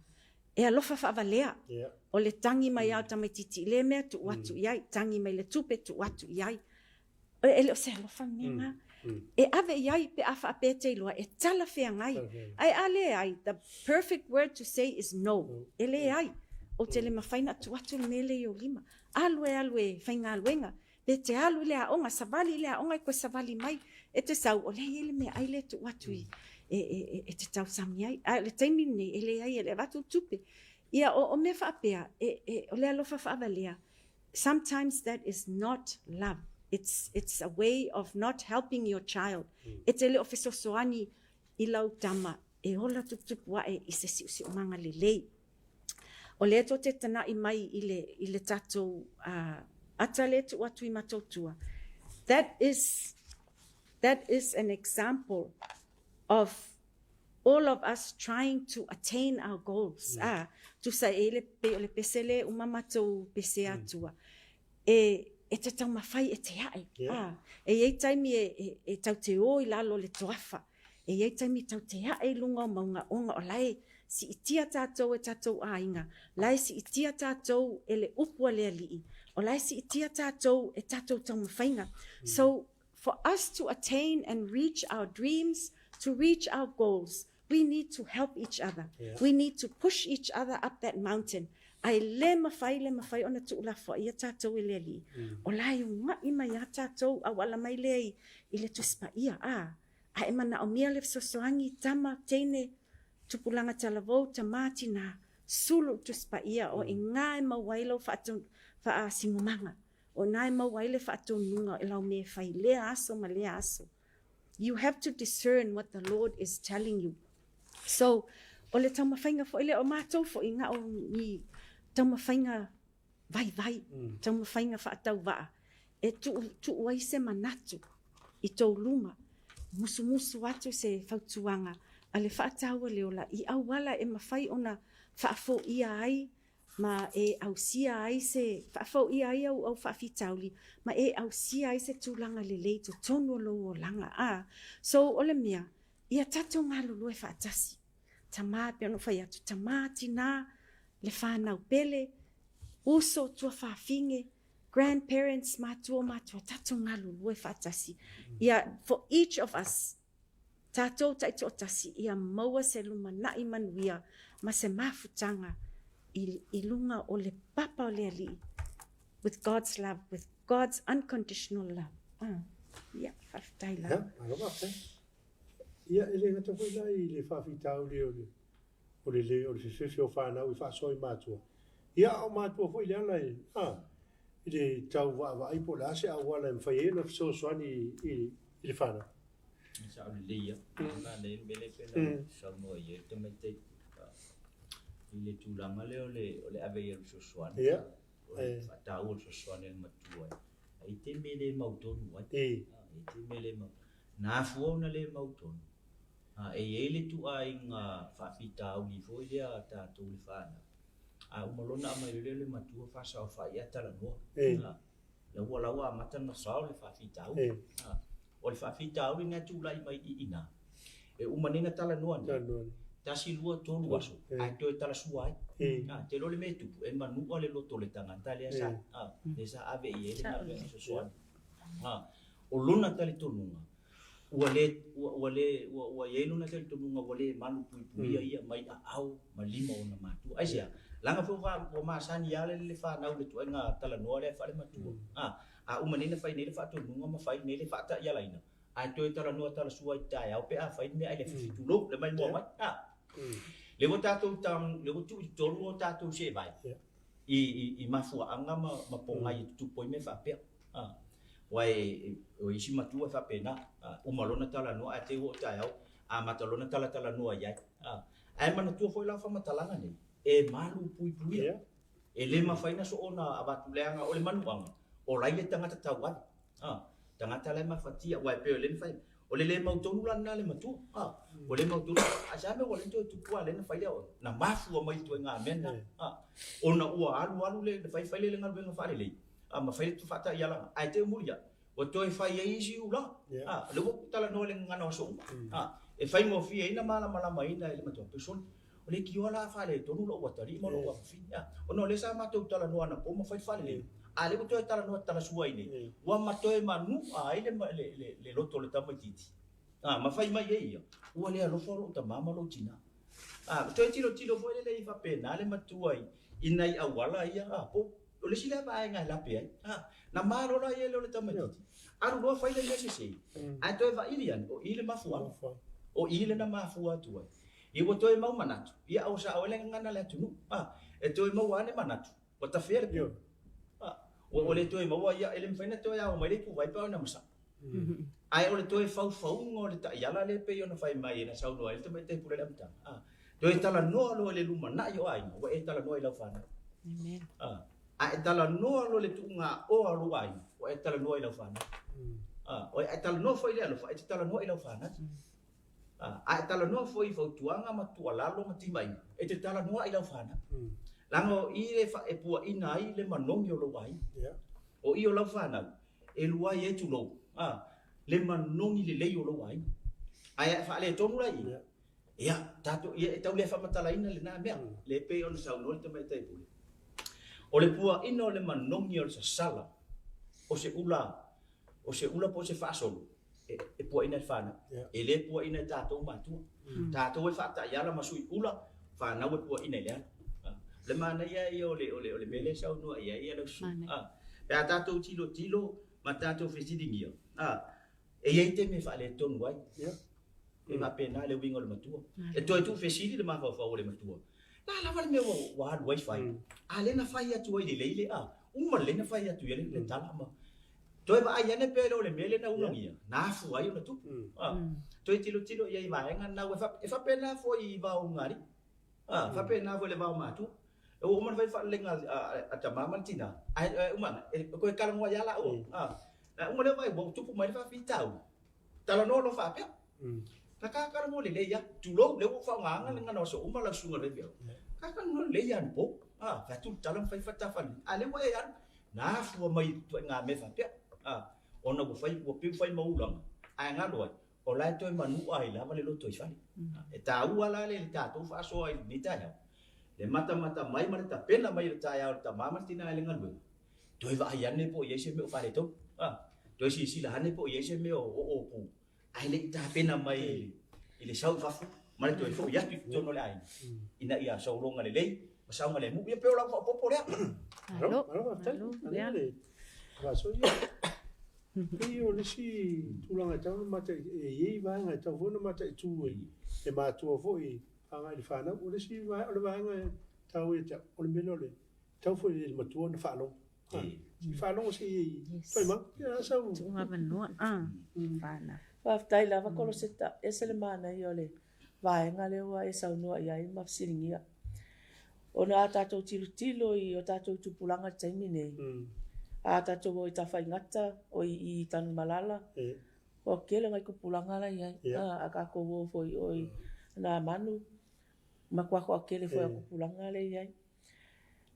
E alofa whaavalea. O le tangi mai au tamaititi le mea tu watu iai. Tangi mai le tupe tu watu iai. Ele o se alofa menga. E ave iai pe a whaapete ilua. E tala whea ngai. Ai ale ai. The perfect word to say is no. Ele ai. O te le mawhaina tu watu le mele I o lima. Alue whainga aluenga. Pe te alu le aonga. Savali le aonga koe savali mai. E te sau. O le ele me aile tu watu I. E te tau sami ai. Le taimi nei, ele ai, ele watu tupe. Ia, o me whaapea, o le alofa whaavalea. Sometimes that is not love. It's a way of not helping your child. E te le o fesosoani I lau tama. E hola tupu wa I se si umanga le lei. O le to te tana I mai I le tatou ata le tu watu I matautua. That is an example of all of us trying to attain our goals. Tu sa ele pesele umamatou pese atua. E te tau mawhai e te ai. E iei taimi e tau te o I lalo le toafa. E iei taimi tau te ai lunga o maunga onga o lai si itia tātou e tātou ainga. Lai si itia tātou e le upua le alii. O lai si itia tātou e tātou tau mawhainga. So for us to attain and reach our dreams, to reach our goals, we need to help each other. We need to push each other up that mountain. Ai le mawhai ona tu ula fo ia tātou I le li. O lai unga ima ia tātou a wala mai lei I le tuspa ia. A e mana o mia le sosoangi tama teine tupulanga talavou tamati na sulu tuspa ia o inga e mawailo wha singumanga. O nai mawaile wha nunga e lau me whai le aso ma le aso. You have to discern what the Lord is telling you. So, o le taumawhainga fo ele o mātou fo inga o ni taumawhainga vai, taumawhainga whaatau waa. E tu waise manatu I tau luma. Musu atu se whautuanga. A le whaatau le ola. I au wala e mawhai ona whaafo ia ai. Ma e au sia ai se whaafo ia ai au whaafitauli. Ma e au sia ai se tūlanga le lei to tono lo o langa. So ole mea, ia tatou ngā lulu e whaatasi. Tamā pe ono whai atu, tamā tina, le whanau pele, uso tua whaafinge, grandparents mātua, tatou ngā lulu e whaatasi. Ia, for each of us, tatou taito o tasi, ia maua se luma nai manuia, ma se mafutanga, I lunga o le papa o le ali, with God's love, with God's unconditional love. Ia, whawhitai lau. Ia, ele ngata koe lai le whawhitau o le se o whanau I whaasoi mātua. Ia, o mātua fo I leana i tau wa ai po la se a wala mfai no so swani i le fana sa o le na le bele pena sa mo ye te mete i le tulanga le ole ave ye so swani fa ta o so swani le matua ai te mele mautonu wa te mele ma na fu na le mautonu e ele tu ai nga fa fita o li fo ia ta tu le fana a umolona mai le matua fa sa fa ia tala no la wala mata na sa le fa fita o le fa fita o nga tu lai mai ina e umanina tala no ta si lua tonu waso ai to tala suai te lo le metu e manu o le loto le tanga tale sa le sa ave ye le so suai o luna tale tonunga wa ye luna tale tonunga wale manu pui ia mai au malima ona matu ai sia langa fo fa ma sani ya le fa na le tu nga tala no le fa le matu a umanina fa ni le fa tonunga ma fa ni le fa ta ya laina ai to tala no tala suai ta ya pe a fa ni ai le fitu lo le mai mo mai le wo tato tam le wo tu tolu tato se vai i mafua anga ma ponga i tu poi me fa pe wai o isi matua fa pena umalona tala no ate wo ta ya a matalona tala no ai ai mana tu foi la fa matalanga ni e malu pui e le ma faina so ona abatu leanga o le manuanga o lai le tanga tawa tanga tala ma fatia wai pe le fai o le mau tonu lana le matu o le mau tonu a sa me o le tu kwa le na faile na mafu mai tu nga mena ona ua alu le fai le ngal benga fa le ma faile tu fata yala ai te mulia o toi fai e isi ula le wo tala no le ngana so e fai mo fi ina mala mai ina le matu person o le ki ola fa le tonu lo watari mo lo wa fi o no le sa matu tala no na po mo fai fa le ale ko toi tala no tala suai ni wa matoi manu ai le loto le tamatiti ma fai mai ia wa le lo foro ta mama lo tina toi tilo foi le fa pena le matuai inai awala ia po o le sila ba nga la pe na malo la ia le tamatiti aru lo fai le se ai toi va ilian o ile mafua o ile na mafua tu i wo toi mau manatu ia au sa o le ngana le tunu e toi mau ane manatu o ta fer o le toi mau ia ele mfaina toi au mai le ku vai pa na masa ai o le toi fau ngo le ta yala le pe yo na fai mai na sau no ele te te pula le mta toi tala no lo le luma na yo ai o e tala no ile fana amen ai tala no lo le tunga o lo ai o e tala no ile fana o e tala no foi le lo fa e tala no ile fana ai tala no foi fo tuanga ma tu ala lo mati mai e te tala no ile fana lango i le fa e pua ina i le manong yo lo wai o i o la fana e lua ye tu lo le manong i le yo lo wai ai fa le tonu la i ya tato ye tau le fa matala ina le na me le pe on sa no te mai tai pule o le pua ina o le manong yo sa sala o se ula po se fa solo e pua ina fana e le pua ina tato matu tato e fa ta ya la masui ula fana we pua ina le le mana ia ole mele sau no ia no su pe tato tilo ma tato fesidingia e ia te me fa le ton wai e ma pena le wingo le matua e tu fesidi le ma fa ole matua la va me wa wifi a le na fa ia tu ile le uma le na fa ia tu ile le tala ma toi ba ia ne pe le mele na una ia na fu ai no tu toi tilo ia va nga na fa pena fo i va ngari fa pena fo le va ma tu o man vai fa lenga a tamama tina ai uma ko kala mo ya la o na uma le vai bo tu pu mai fa fitau tala no lo fa pe ta ka mo le ya tu lo le fa nga nga no so uma la sunga le bio ka no le ya po fa tu tala fa fa ta fa ale wa ya na fu mai tu nga me fa pe ona go fai go pi fai mo ulang ai nga lo o lai to manu ai la va le lo to fa e ta u ala le ta tu fa so ai ni ta ya le mata mai mana ta pena mai ta ya ta mama tina le ngal toi va ya ne po yese me fa le to toi si la ne po yese me o pu ai le ta pena mai ile sau fa fu mai toi fo ya tu no le ai ina ia sau lo ngale le sau ngale mu ya pe la po le alo va so io le si tu la ta mata e va nga ta vo no mata tu e ma tu vo i anga le fana o le si va o le va nga tau e ta o le melo le tau fo le matua na falo Si whanonga si whaimang. Ia sau. Tunga manua. Whana. Whaftai lava kolo seta. Ese le mana i ole. Vaenga le ua e sau noa iai mafsiringia. Ona a tātou tilo i o tātou tupulanga taimi nei. A tātou o i tawhai ngata o i tanu malala. O kele ngai kupulanga la iai. A kako wo foi oi na manu. Makwako a kele foi a kupulanga le iai.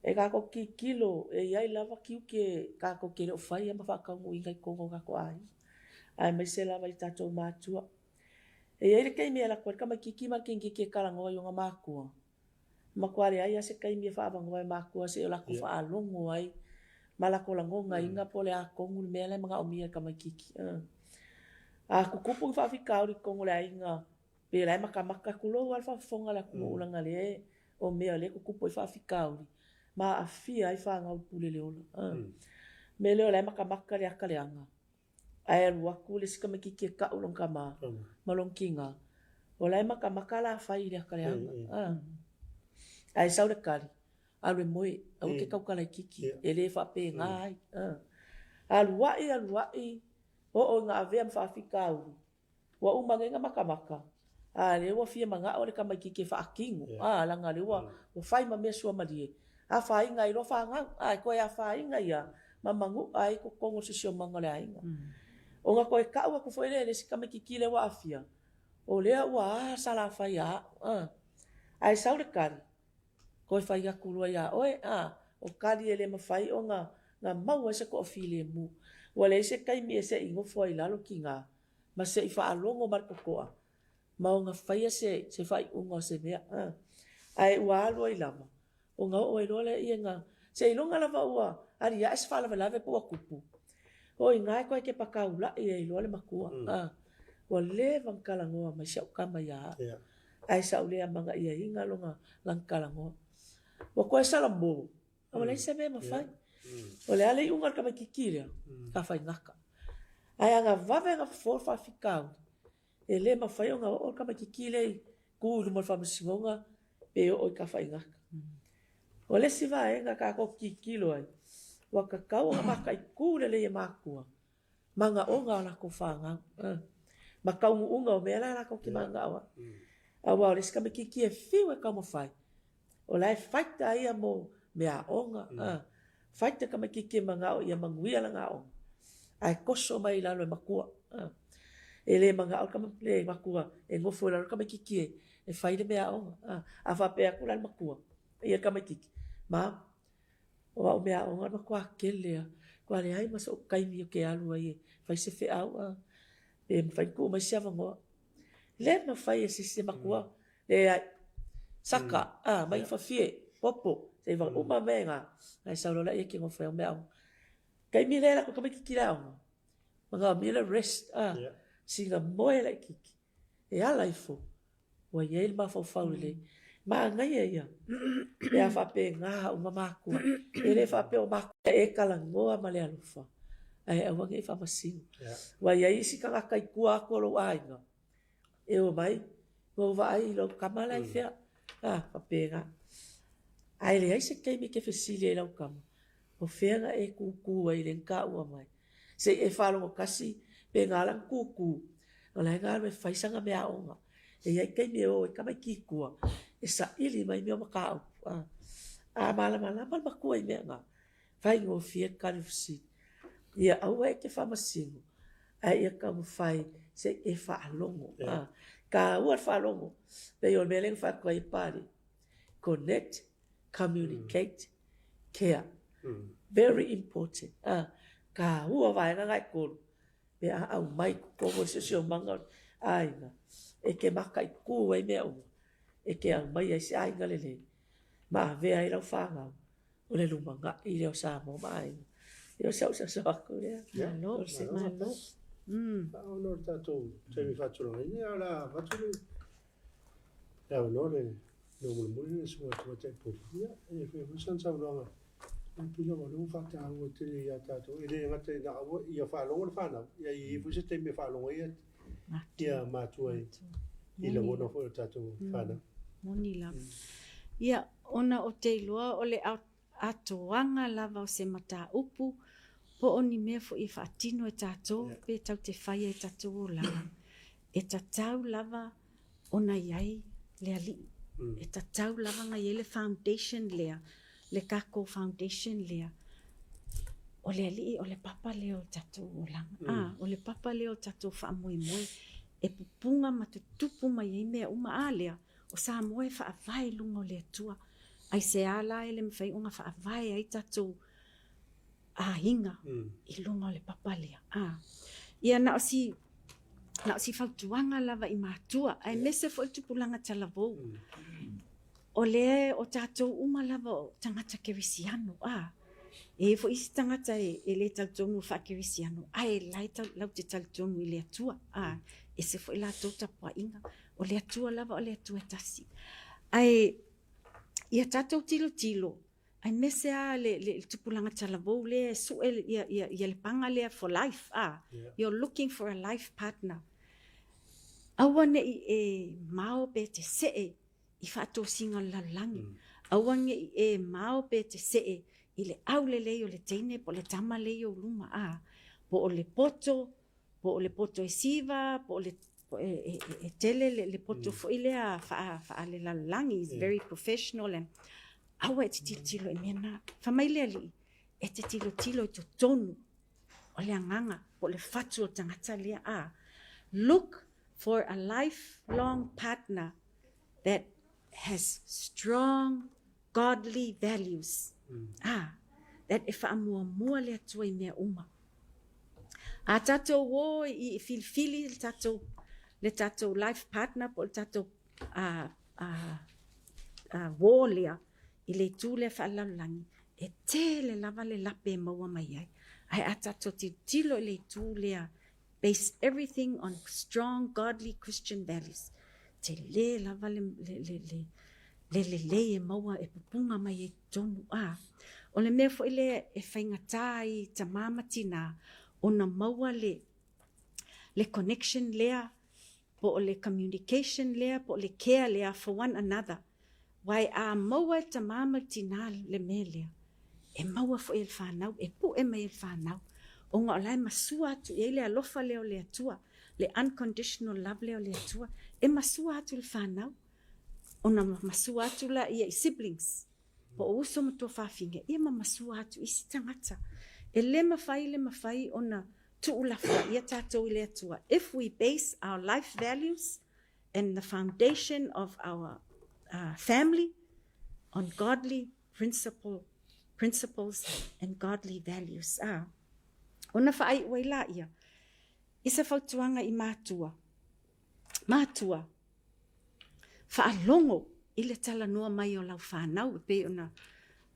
E kako ki kilo e iai lava kiu ke kako kele o whai ama whakaungu i ngai kongo kako ai. Ai mai se lava i tātou mātua. E iai le kei mea la koe kama kiki ma kingi ke kalangoa i o ngā mākua. Makware ai ase kai mea whaavangoa e mākua se o lako whaalongo ai. Malako langonga inga pole a kongu le mea le mga omia kama kiki. A kukupu i whaafikauri kongo le ainga. Pe lai makamaka kulo al whaafonga la kuma ulanga le o mea le kukupu i whaafikauri. Ma a fia i whaangau pule le ola. Me leo lai makamaka le aka le anga. Ai alu aku le sika makiki e ka ulong kama. Malong kinga. O lai makamaka la whai le aka le anga. Ai sau le kari. Alu e moe. Au ke kaukala i kiki. E le whape ngai. Alu wai. O ngā avea mwhaafikauri. Wa umangenga makamaka. A le wa fia manga o le kama kiki e whaakingu. Langa le wa whai ma mea sua marie. A whai ngai ro whaangang. Ai koe a whai ngai a. Mamangu ai ko kongo se sio manga le ainga. O ngā koe kaua ko fwere le si kama kiki le wa afia. O lea ua sala whai a. Ai sau le kari. Koe whai a kurua ia oe. O kari e le mawhai o ngā maua se ko o file mu. Wa le se kai mi e se ingo fwai lalo ki ngā. Ma se i whaalongo markokoa. Ma o ngā whaia se whai unga o se mea. Ai ua alua i lama. O ngā o e role i ngā. Se ilonga lava ua. Ari ia es whalava lave po a kupu. O i ngai koe ke pakaula i e role makua. Wa le vankalangoa mai siau kama ia. Ai sa ulea manga ia inga longa langkalangoa. Wa koe salambo. Ama lai se mea mawhai. O le ale i unga kama kikirea. Ka whai ngaka. Ai anga vave nga whor whaafikau. E le mawhai o ngā o kama kikirei. Kūru mo whamasingonga. Pe o i ka whai ngaka. O le siwa e ngā kako kikilo ai. Wa ka kau ngā maka i kūre le i mākua. Manga o ngā lako whāngau. Ma kaungu unga o mea la lako ki manga awa. Awa o le skama kiki e whiu e kama whai. O lai whaita ia mo mea onga. Whaita kama kiki manga o ia manguia la ngā onga. Ai koso mai lalo e makua. E le manga o kama le makua. E ngofo lalo kama kiki e whaile mea onga. A whapea kula makua. Ia kama kiki. Ma, o mea onga makua kelea. Kua le ai masa o kaimi o ke alua i. Whai se whi au. E mwhai kua mai siawa ngoa. Le ma whai e se makua. Le ai. Saka. Mai whawhie. Popo. Se wang uma menga. Ai saurola e ke ngofo mea onga. Kaimi le la kua kama kiki la onga. Mga mila rest. Singa moe la kiki. E ala ifo. Wa iei ma whau le. Ma ngai e ia. E a whape ngā o mamakua. E le whape o makua. E kalangoa ma le alufa. Ai awange i whamasinu. Wa iei isi ka ngaka i kua koro ainga. E o mai. Ngō wa ai lo kamala i whea. Whape ngā. Ai le aise keimi ke whesili e lau kama. O whenga e kūkū ai le nka ua mai. Se e whalongo kasi. Pe ngā lang kūkū. O lai ngā me whaisanga mea onga. E iai keimi e o e kamai ki kua. E sa ili mai mea makau. A malama makua i mea ngā. Whai ngō fia karifusi. Ia aua e ke whamasingo. A ia ka mwhai se e whaalongo. Ka ua whaalongo. Pe o meleng whakua i pari. Connect, communicate, care. Very important. Ka ua vaenga ngai koro. Pe a au mai kukongo se sio manga. Aina. E ke maka i kua i mea unga. E ke au mai ai se ainga lele. Ma vea i lau whangau. O le lumanga i leo Samoa maainga. Io sau aku lea. Malo. Malo. Au no tatou temi whaturanga. Ia la whaturu. Ia no le. No muli le sua tua te puri. Ia e whewasan sau ronga. Ia pila wa lungu whata angua tiri ia tatou. I le ngata i na awa. Ia whalonga le whanau. Ia i fuise temi whalonga ia. Ia mātua i la ngona fo tatou whanau. Moni la. Ia, ona o te iloa o le atoanga lava o se mata upu, po o ni mea fo i whaatino e tātou, pe tau te whaia e tātou o lava. E tātou lava o na iai lea li. E tātou lava ngai ele foundation lea, le kako foundation lea. O le ali, o le papa leo tātou o langa. O le papa leo tātou wha moe moe. E pupunga matutupu mai e mea uma alea. O sa moe wha avai lunga o le atua. Ai se ala ele mwhai unga wha avai ai tātou a hinga. I lunga o le papa lea. Ia na o si whautuanga lava i mātua. Ai mese fo i tupulanga talavou. O le o tātou uma lava o tangata kerisiano. E fo isi tangata e le taltonu whakerisiano. Ai lai lau te taltonu i le atua. E se fo i la tauta pua inga. O le atua lava o le atua tasi. Ai ia tātou tilo. Ai mese le tupulanga talavou le su ia le panga lea for life. You're looking for a life partner. Awane e mao pe te see i whaato singa lalangi. Awane e mao pe te see i le au le leo le teine po le tama leo luma po o le poto e siva, po o le tele le poto fo i lea wha le lalangi is very professional and awa e te tilo e mena whamai lea li e te tilo i to tonu o le anganga po le whatu o tangata lea look for a lifelong partner that has strong godly values. That e whaamua le atua I mea uma. A tātou wo I filfili le tātou life partner po le tātou wo lea I le tū le whaalalangi. E te le lava le lape maua mai ai. Ai a tātou tilo le tū lea base everything on strong godly Christian values. Te le lava le e maua e pupunga mai e tonu o le mea fo ile e whaingata I ta mama tina o na maua le connection lea po o le communication lea po o le care lea for one another wai a maua ta mama tina le mea lea e maua fo il whanau e pu e mai il whanau o ngā olai masua atu e le alofa leo le atua le unconditional love leo le atua e masua atu il whanau ona masua atu la ia I siblings po uso matua whawhinga ia masua atu isi tangata e le mawhai ona tuulafa ia tātou I le atua if we base our life values and the foundation of our family on godly principles and godly values ona whaai waila ia isa whautuanga I mātua whaalongo I le tala noa mai o lau whanau, pe ona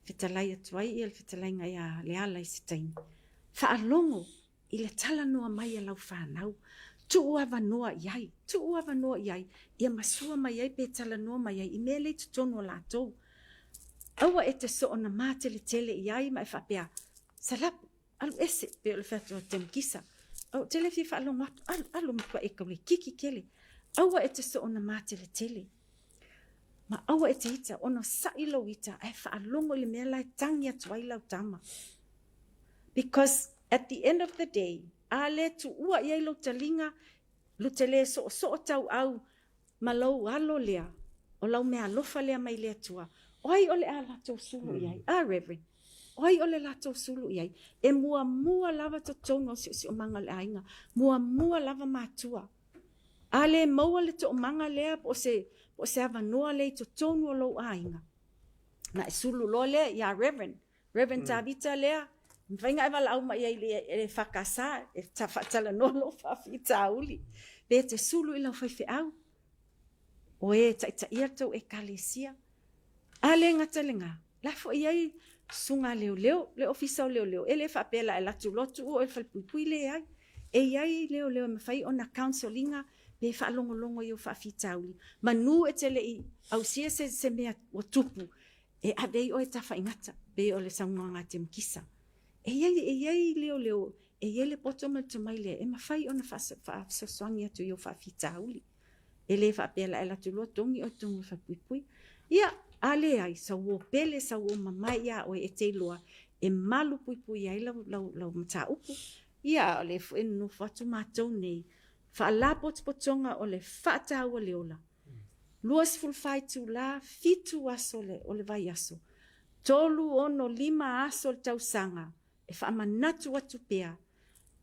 whetalai atuai I le whetalai ngai a le ala I se taini. Whaalongo I le tala noa mai o lau whanau, tuuawa noa iai, ia masua mai ai pe tala noa mai ai, I mele tu tonu o lātou. Awa e te so ona mātele tele iai, mai whapea, salapu, alu ese, pe o le whatua te mkisa. Au tele fi whaalongo atu, alu mkwa e kaule kiki kele. Awa e te so ona mātele tele. Ma awa e te ita, ono sailo ita, ai whaalongo le mea lai tangi atu ai lau tama. Because at the end of the day, a le tu ua iai lo talinga, lo te le so tau au, ma lau alo lea, o lau mea lofa lea mai lea tua. Oi ole a lato sulu iai, Reverend. Oi ole lato sulu iai, e mua lava to tono si o manga le ainga, mua lava matua. Ale maua le to manga lea po se ava noa le to tonu o lo ainga. Na e sulu lo le, ya Reverend Tabita lea, mwhainga ewa lau mai e whakasa, e tawhatala no lo whawhita uli. Pe te sulu I lau whaiwhi au. O e taita iatou e kalesia. Ale ngatalenga, lafo iai sunga leo, le ofisa o leo, ele whapela e latu lotu o e whalpupui le ai. E iai leo e mawhai o na counselinga, pe whaalongolongo I o whawhitauli. Manu e tele I au sia se mea o tupu. E avei o e tawhaingata, pe o le saunga te mkisa. E iai leo, e iai le potoma tumai le, e mawhai o na whaasoswangi atu I o whawhitauli. E le whapela e latu lotongi o tungu whapupui. Ia, Ale ai, sa ua pele, sa ua mamai ia o e te loa, e malu pui pui ai lau mata upu. Ia o le fuenu fatu mātou nei, whaala potonga o le whaata ua leola. Luas fulfai tu la, fitu aso o le vai aso. Tolu ono 5 aso le tausanga, e whaamanatu atu pea.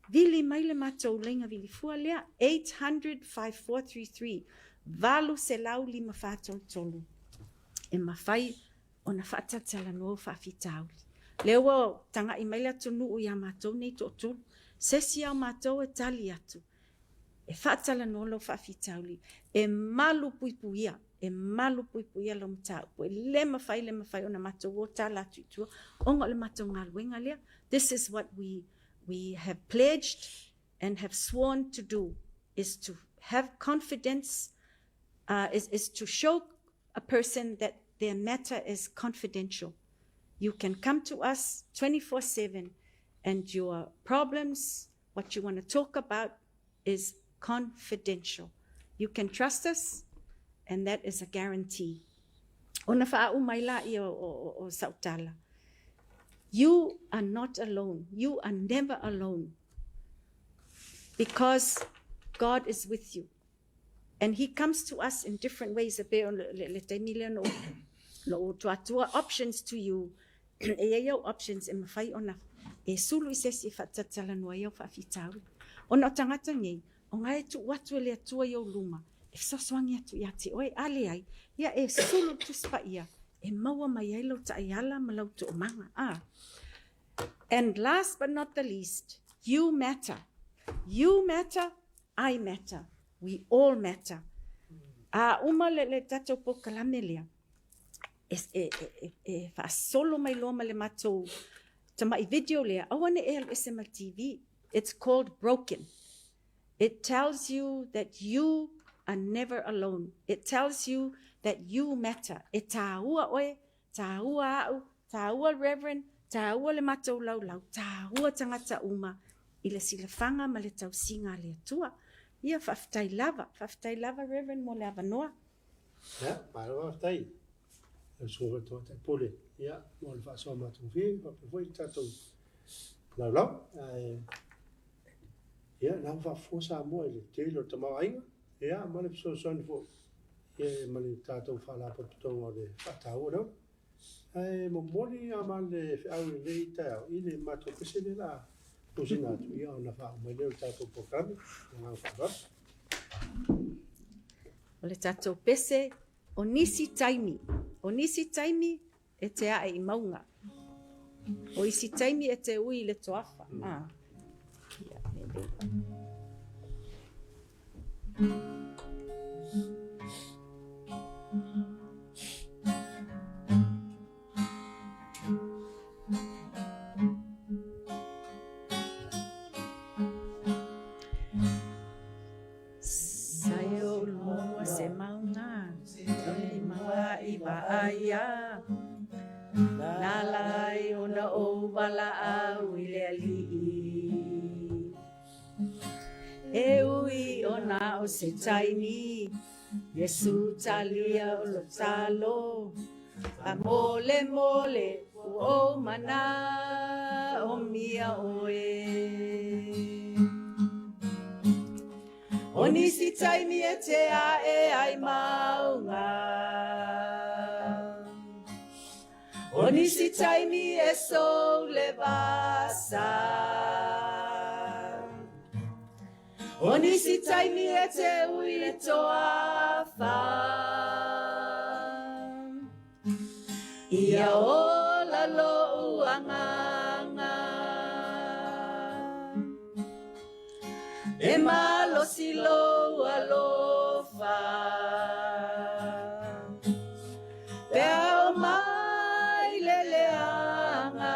Vili mai le mātou lenga vili fua lea, 800-5433, valu se lau 5 whātou tolu. E mawhai o na whaatatala no whaafitauli. Lewa tanga i mai le atu nuu ia mātou nei to tolu. Sesi au mātou e tali atu. E whaatala no lo whaafitauli. E malu puipuia. E malu puipuia lo mtau. E le mawhai o na mātou o tala atu itua. Onga le mātou ngā luenga lea. This is what we have pledged and have sworn to do, is to have confidence, is to show a person that their matter is confidential. You can come to us 24/7 and your problems, what you want to talk about, is confidential. You can trust us, and that is a guarantee. Ona whaau mai la i o Sautala. You are not alone. You are never alone. Because God is with you. And he comes to us in different ways. Options to you. Options in mawhai ona. E sulu i sesi whatatala noa iau whaafitauri. Ona o tangata ngei, o ngai tu watu le atua iau luma. E whaswangi atu ia te oe ale ai, ia e sulu tuspa ia. E maua mai ai lau ta aiala ma lau tu o manga. And last but not the least, you matter. You matter, I matter. We all matter. Uma le tatou po kalamelea. Fa solo mai loma le matou. Tama I video lea. Awane e al SML TV. It's called Broken. It tells you that you are never alone. It tells you that you matter. E tāua oe, tāua au, tāua reverend, tāua le matou lau, tāua tangata uma. I le silafanga ma le tausinga le atua. Ia whaftai lava reverend mo le avanoa. Ja, maar whaftai. E soa toa te pole. Ia, mo le whaasoa matou whii, whapewhoi tatou lau. Ia, nau whafo Samoa le telo tamau ainga. Ia, ma le pisoasoni fo. Ia, ma le tatou whalapaputonga o le whatau rau. Mo mori a ma le whiau le itai au. I le matou pese le la. Tusina atu ia o na whao mai leo tatou programi. Ngā whaarap. O le tatou pese, o nisi taimi. O nisi taimi e te ae I maunga. O isi taimi e te ui le toafa. Ia, nebe. Sayo lua se maunga, toni mawa iwa aya. Nalai ona o wala au I le alii. E ui ona o se taimi, Yesu talia o lo talo. A mole mole o mana o mia oe. O nisi taimi e te ae ai maunga. O nisi taimi e so le vasa. O nisi taimi e te ui le toafa. Ia o la lo anganga. E malo silo alofa. Pea o mai leleanga.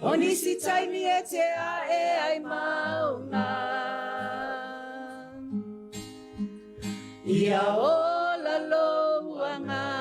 O nisi taimi e te ae ai maunga. Ia o la lo anganga.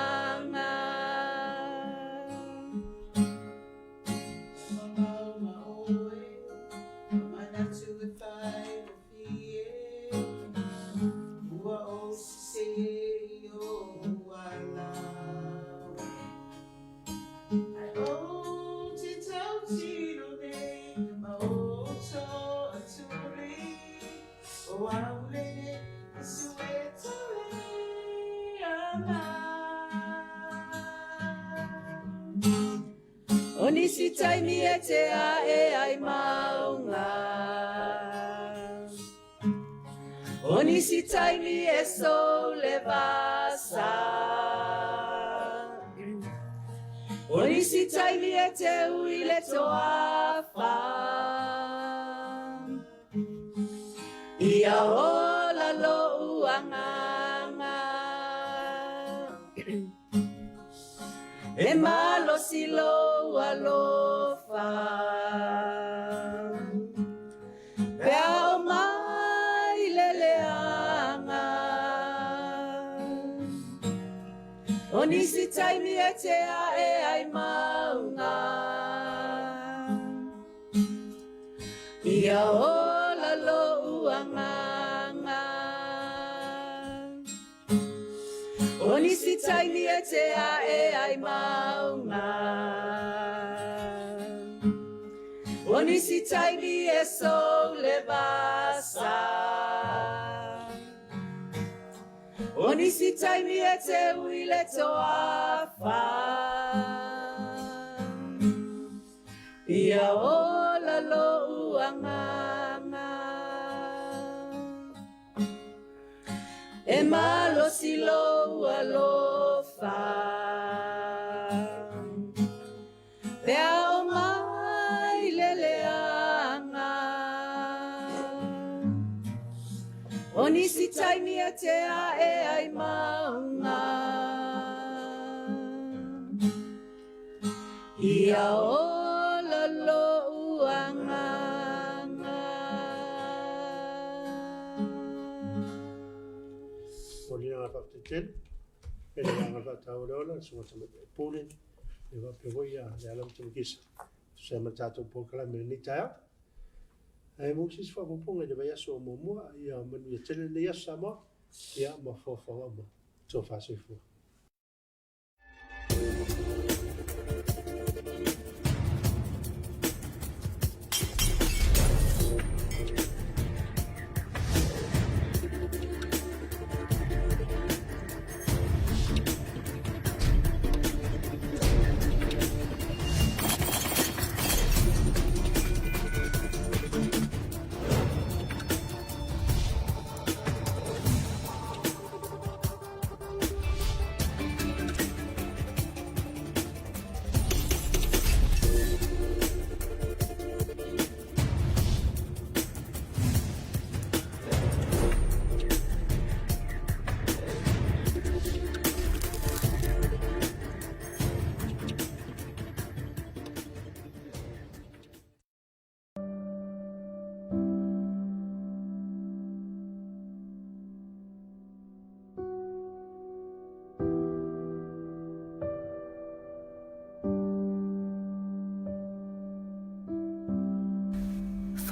Onisi taimi e te a e ai maunga. Onisi taimi e so le vasa. Onisi taimi e te ui le toafa. Ia ola lo uanganga. E malo silo alofa. Pea o mai leleanga. Onisi taimi e te a e ai maunga. Ia ola lo uanganga. Onisi taimi e te a e ai maunga. Onisi taimi e so le vasa. Onisi taimi e te ui le toafa. Ia ola lo uanganga. E malo silo alofa. Pea o mai leleanga. Onisi taimi e te a e ai maunga. Ia ola lo uanganga. Molina nga whakatitele, e le nga whakataureola, sunga tamate e pūlen, e wapewoia le alam tamikisa. Se matatou pokala me ni taia. E mungsis whapopunga le vai aso o momua, ia manu ia tele le ia Samoa, ia ma whawhawa ma tō whasifua.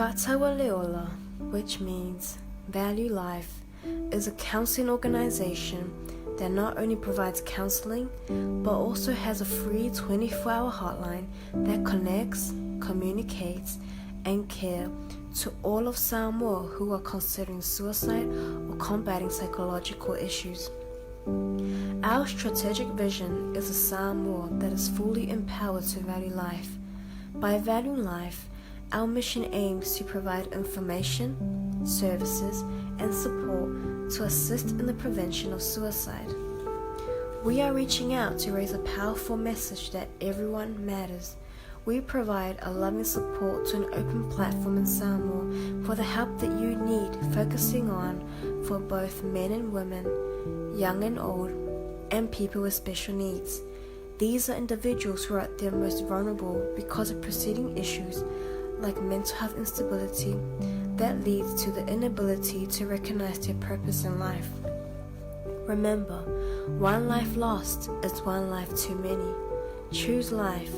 Fatawa Leola, which means Value Life, is a counseling organization that not only provides counseling, but also has a free 24-hour hotline that connects, communicates, and care to all of Samoa who are considering suicide or combating psychological issues. Our strategic vision is a Samoa that is fully empowered to value life. By valuing life, our mission aims to provide information, services, and support to assist in the prevention of suicide. We are reaching out to raise a powerful message that everyone matters. We provide a loving support to an open platform in Samoa for the help that you need, focusing on for both men and women, young and old, and people with special needs. These are individuals who are at their most vulnerable because of preceding issues like mental health instability that leads to the inability to recognize their purpose in life. Remember, one life lost is one life too many. Choose life.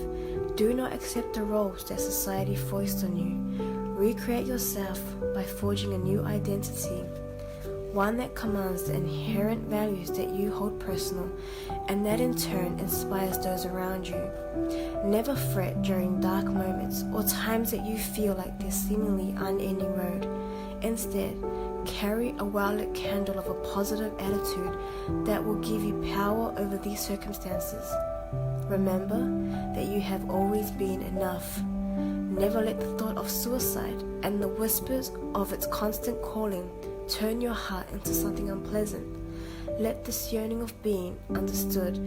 Do not accept the roles that society foists on you. Recreate yourself by forging a new identity, one that commands the inherent values that you hold personal and that in turn inspires those around you. Never fret during dark moments or times that you feel like there's seemingly unending road. Instead, carry a well-lit candle of a positive attitude that will give you power over these circumstances. Remember that you have always been enough. Never let the thought of suicide and the whispers of its constant calling turn your heart into something unpleasant. Let this yearning of being understood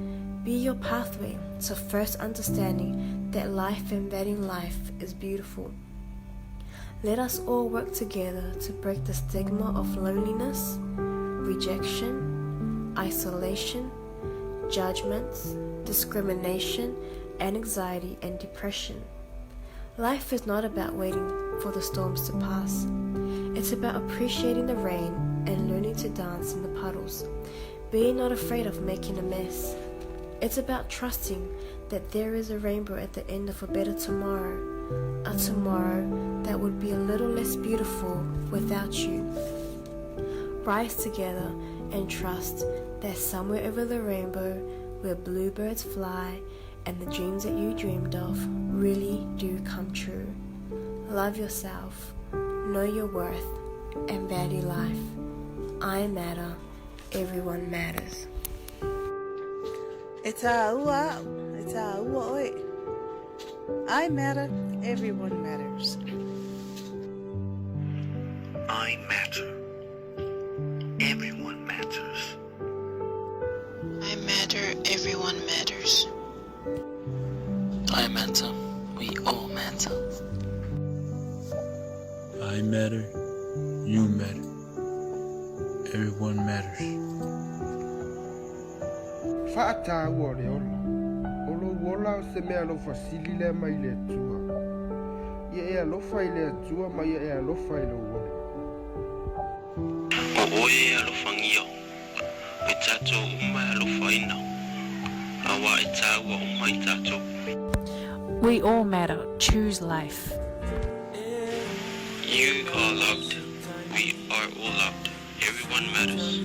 be your pathway to first understanding that life and valuing life is beautiful. Let us all work together to break the stigma of loneliness, rejection, isolation, judgments, discrimination, and anxiety and depression. Life is not about waiting for the storms to pass. It's about appreciating the rain and learning to dance in the puddles, being not afraid of making a mess. It's about trusting that there is a rainbow at the end of a better tomorrow, a tomorrow that would be a little less beautiful without you. Rise together and trust that somewhere over the rainbow where bluebirds fly and the dreams that you dreamed of really do come true. Love yourself, know your worth, and value life. I matter, everyone matters. E tā ua oi. I matter, everyone matters. I matter. Everyone matters. I matter, everyone matters. I matter. We all matter. I matter. You matter. Everyone matters. Fa'ata ua le ola. Olo wola se mea lofa sili le mai le tua. Ia e alofa i le tua ma ia e alofa i le uole. O oe alofangia. E tato uma alofa ina. Awa e taua uma i tato. We all matter. Choose life. You are loved. We are all loved. Everyone matters.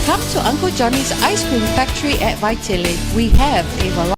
Come to Uncle Johnny's Ice Cream Factory at Vaitele. We have a variety